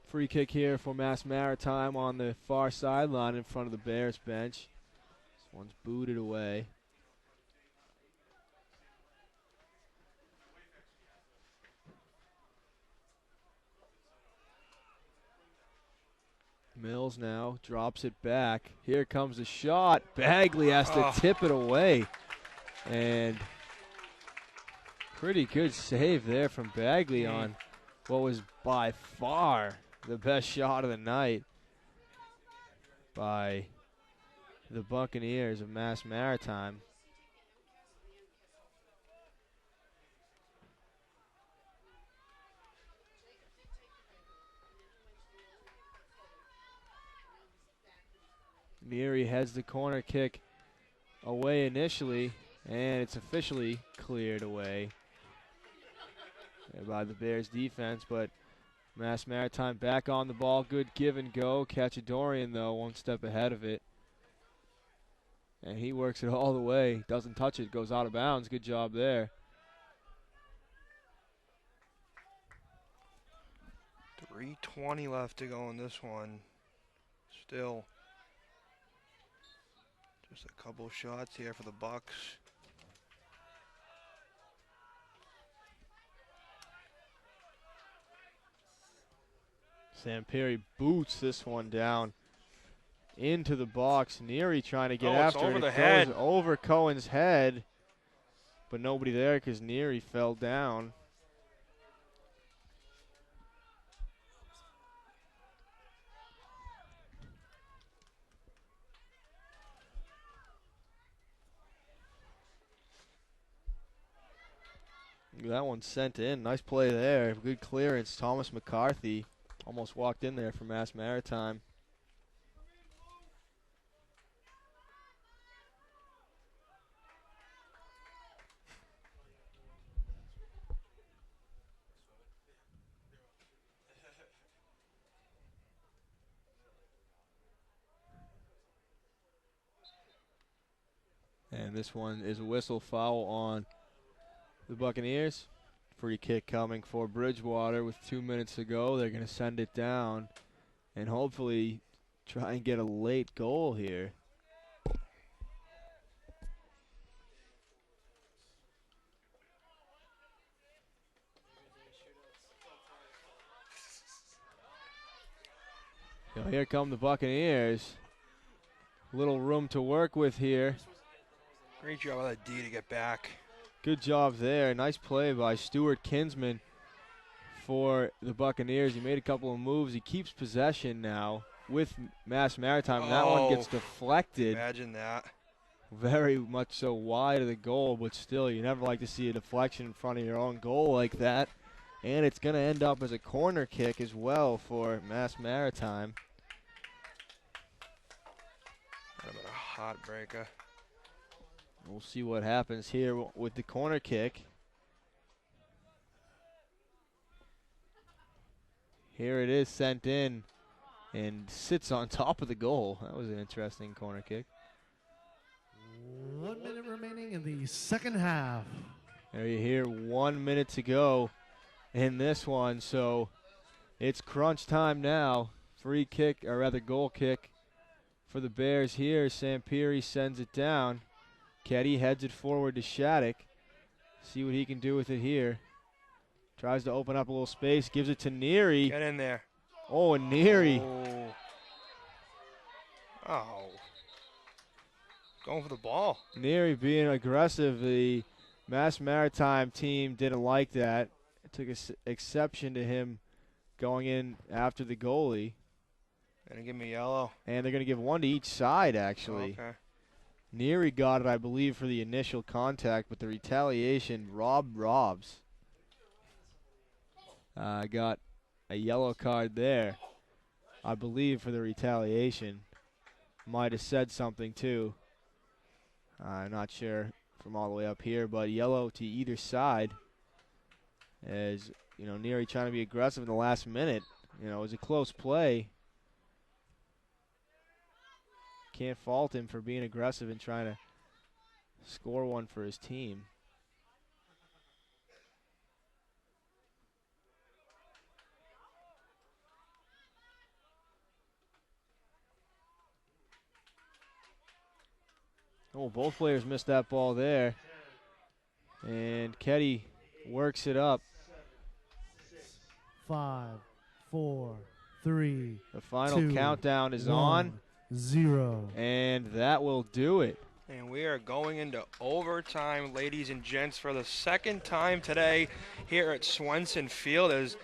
Free kick here for Mass Maritime on the far sideline in front of the Bears bench. This one's booted away. Mills now drops it back. Here comes the shot. Bagley has to tip it away. And pretty good save there from Bagley on what was by far the best shot of the night by the Buccaneers of Mass Maritime. Neary heads the corner kick away initially, and it's officially cleared away by the Bears defense, but Mass Maritime back on the ball. Good give and go. Cachadorian, though, one step ahead of it. And he works it all the way. Doesn't touch it. Goes out of bounds. Good job there. 3:20 left to go in this one. Still just a couple shots here for the Bucks. Sampieri boots this one down into the box. Neary trying to get after over it. The it head. Goes over Cohen's head, but nobody there because Neary fell down. That one sent in. Nice play there. Good clearance. Thomas McCarthy almost walked in there for Mass Maritime. And this one is a whistle foul on the Buccaneers. Free kick coming for Bridgewater with 2 minutes to go. They're going to send it down and hopefully try and get a late goal here. So here come the Buccaneers. Little room to work with here. Great job by that D to get back. Good job there. Nice play by Stuart Kinsman for the Buccaneers. He made a couple of moves. He keeps possession now with Mass Maritime. Oh, that one gets deflected. Imagine that. Very much so wide of the goal, but still, you never like to see a deflection in front of your own goal like that. And it's going to end up as a corner kick as well for Mass Maritime. That would have been a heartbreaker. We'll see what happens here with the corner kick. Here it is sent in and sits on top of the goal. That was an interesting corner kick. 1 minute remaining in the second half. There you hear 1 minute to go in this one, so it's crunch time now. Free kick, or rather goal kick for the Bears here. Sampiri sends it down. Ketty heads it forward to Shattuck. See what he can do with it here. Tries to open up a little space, gives it to Neary. Get in there. Oh, and Neary. Oh. Going for the ball. Neary being aggressive. The Mass Maritime team didn't like that. It took exception to him going in after the goalie. Gonna give me yellow. And they're going to give one to each side, actually. Okay. Neary got it, I believe, for the initial contact, but the retaliation, Rob Robs got a yellow card there, I believe, for the retaliation. Might have said something, too. I'm not sure from all the way up here, but yellow to either side as, you know, Neary trying to be aggressive in the last minute. You know, it was a close play. Can't fault him for being aggressive and trying to score one for his team. Oh, both players missed that ball there. And Ketty works it up. 5, 4, 3. The final 2, countdown is 1, on. 0. And that will do it. And we are going into overtime, ladies and gents, for the second time today here at Swenson Field, as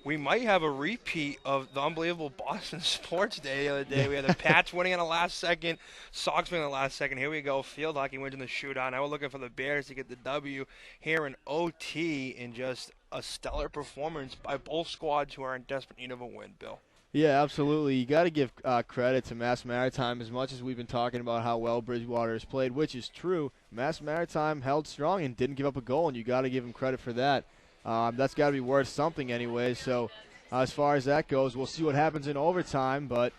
we might have a repeat of the unbelievable Boston Sports Day the other day. We had the Pats winning in the last second, Sox winning in the last second. Here we go. Field hockey wins in the shootout. Now we're looking for the Bears to get the W here in OT, in just a stellar performance by both squads who are in desperate need of a win, Bill. Yeah, absolutely. You got to give credit to Mass Maritime. As much as we've been talking about how well Bridgewater has played, which is true, Mass Maritime held strong and didn't give up a goal, and you got to give them credit for that. That's got to be worth something anyway. So as far as that goes, we'll see what happens in overtime, but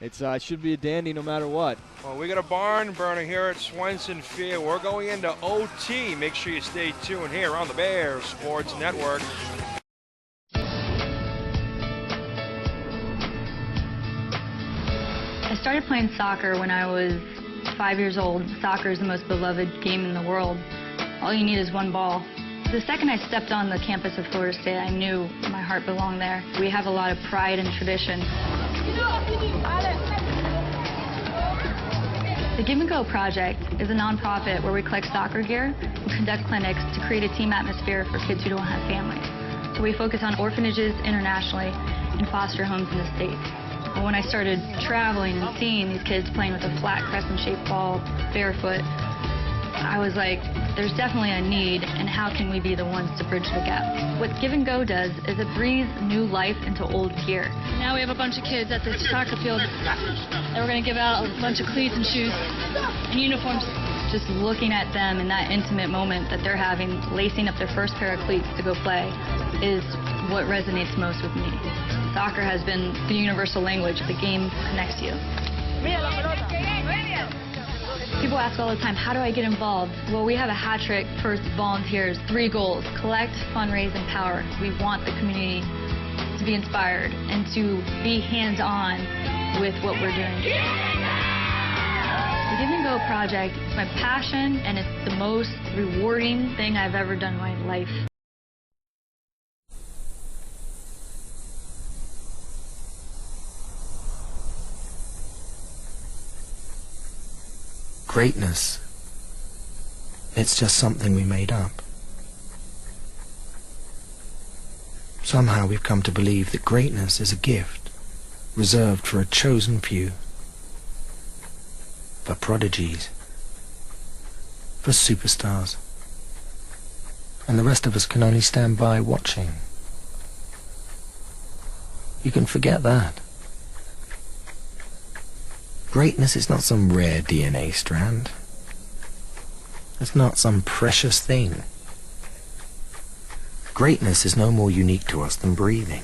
it should be a dandy no matter what. Well, we got a barn burner here at Swenson Field. We're going into OT. Make sure you stay tuned here on the Bears Sports Network. I started playing soccer when I was 5 years old. Soccer is the most beloved game in the world. All you need is one ball. The second I stepped on the campus of Florida State, I knew my heart belonged there. We have a lot of pride and tradition. The Give and Go Project is a nonprofit where we collect soccer gear and conduct clinics to create a team atmosphere for kids who don't have families. So we focus on orphanages internationally and foster homes in the States. But when I started traveling and seeing these kids playing with a flat crescent-shaped ball, barefoot, I was like, there's definitely a need, and how can we be the ones to bridge the gap? What Give and Go does is it breathes new life into old gear. Now we have a bunch of kids at this soccer field that we're going to give out a bunch of cleats and shoes and uniforms. Just looking at them in that intimate moment that they're having, lacing up their first pair of cleats to go play, is what resonates most with me. Soccer has been the universal language. The game connects you. People ask all the time, how do I get involved? Well, we have a hat trick for volunteers, 3 goals: collect, fundraise, empower. We want the community to be inspired and to be hands-on with what we're doing. The Give and Go project is my passion, and it's the most rewarding thing I've ever done in my life. Greatness, it's just something we made up. Somehow we've come to believe that greatness is a gift reserved for a chosen few, for prodigies, for superstars, and the rest of us can only stand by watching. You can forget that. Greatness is not some rare DNA strand. It's not some precious thing. Greatness is no more unique to us than breathing.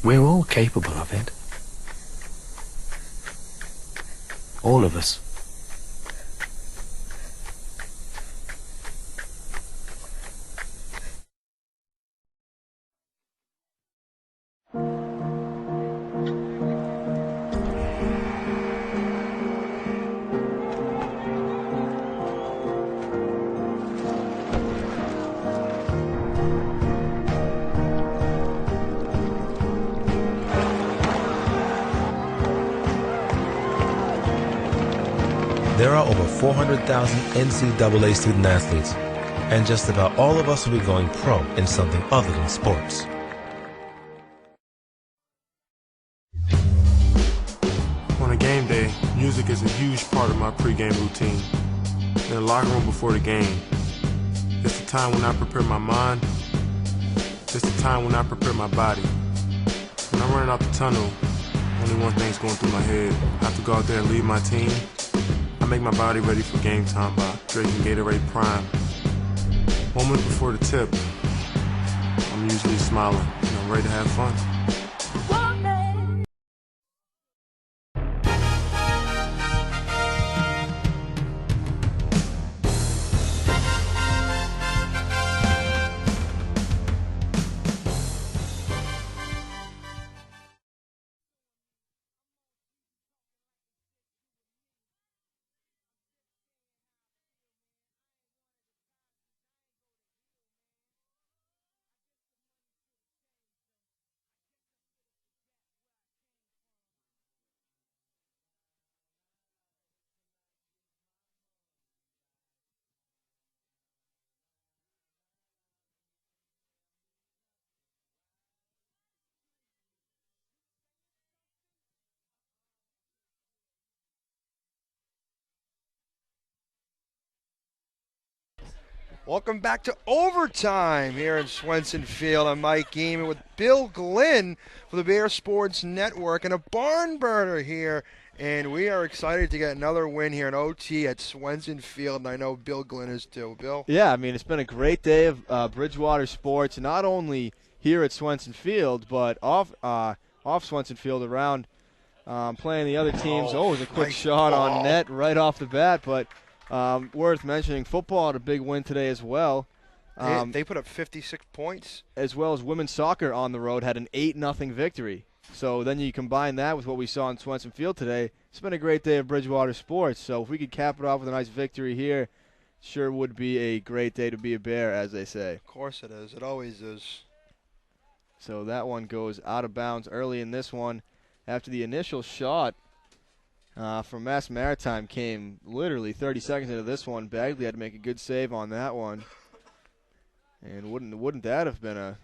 We're all capable of it. All of us. There are over 400,000 NCAA student athletes, and just about all of us will be going pro in something other than sports. On a game day, music is a huge part of my pregame routine. In the locker room before the game, it's the time when I prepare my mind. It's the time when I prepare my body. When I'm running out the tunnel, only one thing's going through my head. I have to go out there and lead my team. I make my body ready for game time by drinking Gatorade Prime. Moment before the tip, I'm usually smiling and I'm ready to have fun. Welcome back to Overtime here in Swenson Field. I'm Mike Gaiman with Bill Glynn for the Bear Sports Network and a barn burner here. And we are excited to get another win here in OT at Swenson Field, and I know Bill Glynn is too. Bill? Yeah, I mean, it's been a great day of Bridgewater sports, not only here at Swenson Field, but off Swenson Field around playing the other teams. Oh, it was a quick shot on net right off the bat, but worth mentioning, football had a big win today as well. They put up 56 points. As well as women's soccer on the road had an 8-0 victory. So then you combine that with what we saw in Swenson Field today. It's been a great day of Bridgewater sports. So if we could cap it off with a nice victory here, sure would be a great day to be a Bear, as they say. Of course it is. It always is. So that one goes out of bounds early in this one. After the initial shot from Mass Maritime came literally 30 seconds into this one. Bagley had to make a good save on that one. And wouldn't that have been a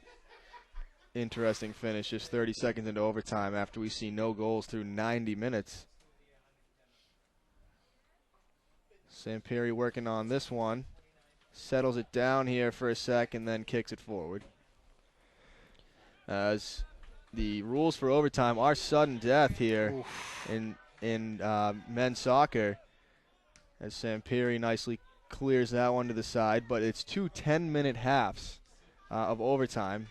interesting finish, just 30 seconds into overtime after we see no goals through 90 minutes. Samperi working on this one. Settles it down here for a sec and then kicks it forward. As the rules for overtime are sudden death here in men's soccer. As Samperi nicely clears that one to the side, but it's 2 10-minute halves of overtime.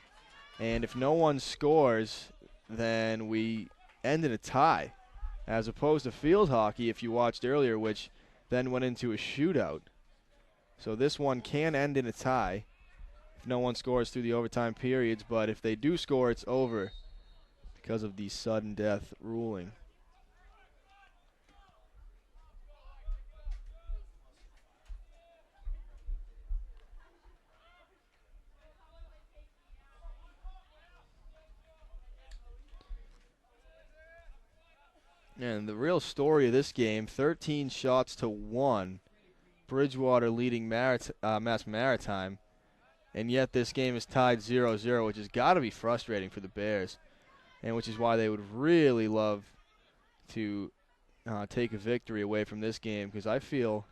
And if no one scores, then we end in a tie, as opposed to field hockey, if you watched earlier, which then went into a shootout. So this one can end in a tie if no one scores through the overtime periods, but if they do score, it's over because of the sudden death ruling. And the real story of this game, 13 shots to 1. Bridgewater leading Mass Maritime. And yet this game is tied 0-0, which has got to be frustrating for the Bears. And which is why they would really love to take a victory away from this game, because I feel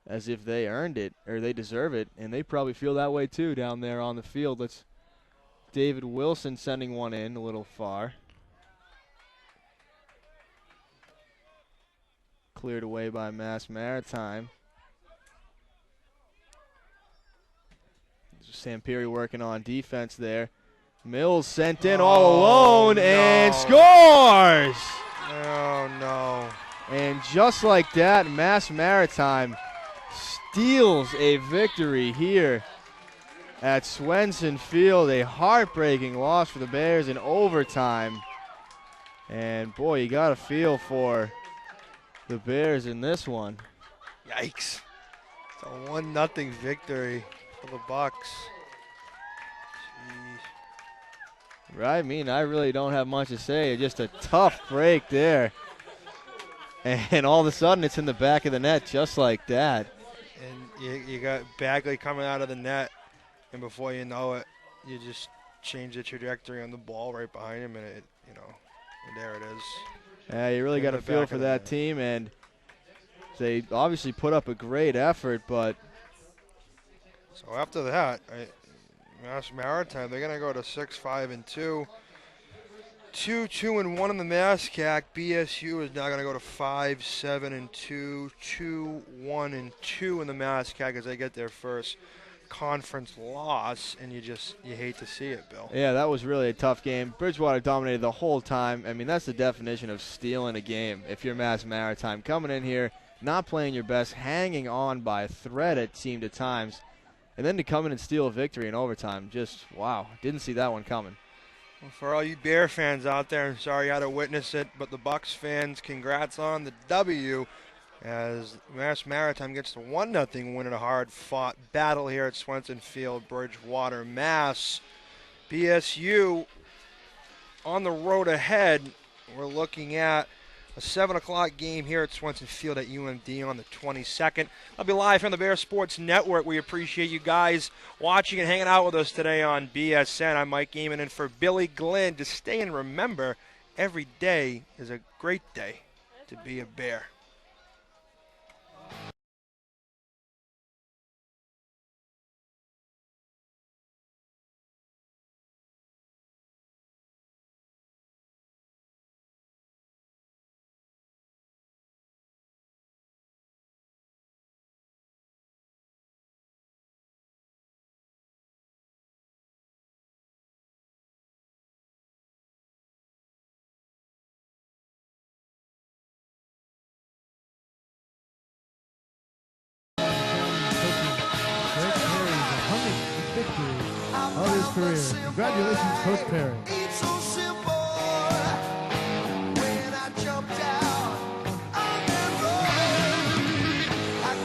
as if they earned it, or they deserve it, and they probably feel that way too down there on the field. Let's David Wilson sending one in a little far. Cleared away by Mass Maritime. Samperi working on defense there. Mills sent in all alone and scores! Oh, no. And just like that, Mass Maritime steals a victory here at Swenson Field. A heartbreaking loss for the Bears in overtime. And, boy, you got to feel for the Bears in this one. Yikes. It's a 1-0 victory for the Bucks. Jeez. Right, I mean, I really don't have much to say. Just a tough break there. And all of a sudden, it's in the back of the net just like that. And you got Bagley coming out of the net, and before you know it, you just change the trajectory on the ball right behind him, and and there it is. Yeah, you really got to feel for that team, and they obviously put up a great effort, but... So after that, Mass Maritime, they're going to go to 6-5-2. 2-2-1 in the MASCAC. BSU is now going to go to 5-7-2. 2-1-2 in the MASCAC as they get their first conference loss, and you hate to see it, Bill. Yeah, that was really a tough game. Bridgewater dominated the whole time. I mean, that's the definition of stealing a game. If you're Mass Maritime, coming in here, not playing your best, hanging on by a thread it seemed at times, and then to come in and steal a victory in overtime, just wow, didn't see that one coming. Well, for all you Bear fans out there, I'm sorry you had to witness it, but the Bucks fans, congrats on the W, as Mass Maritime gets the 1-0 win in a hard-fought battle here at Swenson Field, Bridgewater, Mass. BSU on the road ahead. We're looking at a 7 o'clock game here at Swenson Field at UMD on the 22nd. I'll be live from the Bear Sports Network. We appreciate you guys watching and hanging out with us today on BSN. I'm Mike Eamon in for Billy Glenn. To stay and remember, every day is a great day to be a Bear. Of his career. Congratulations, Coach Perry.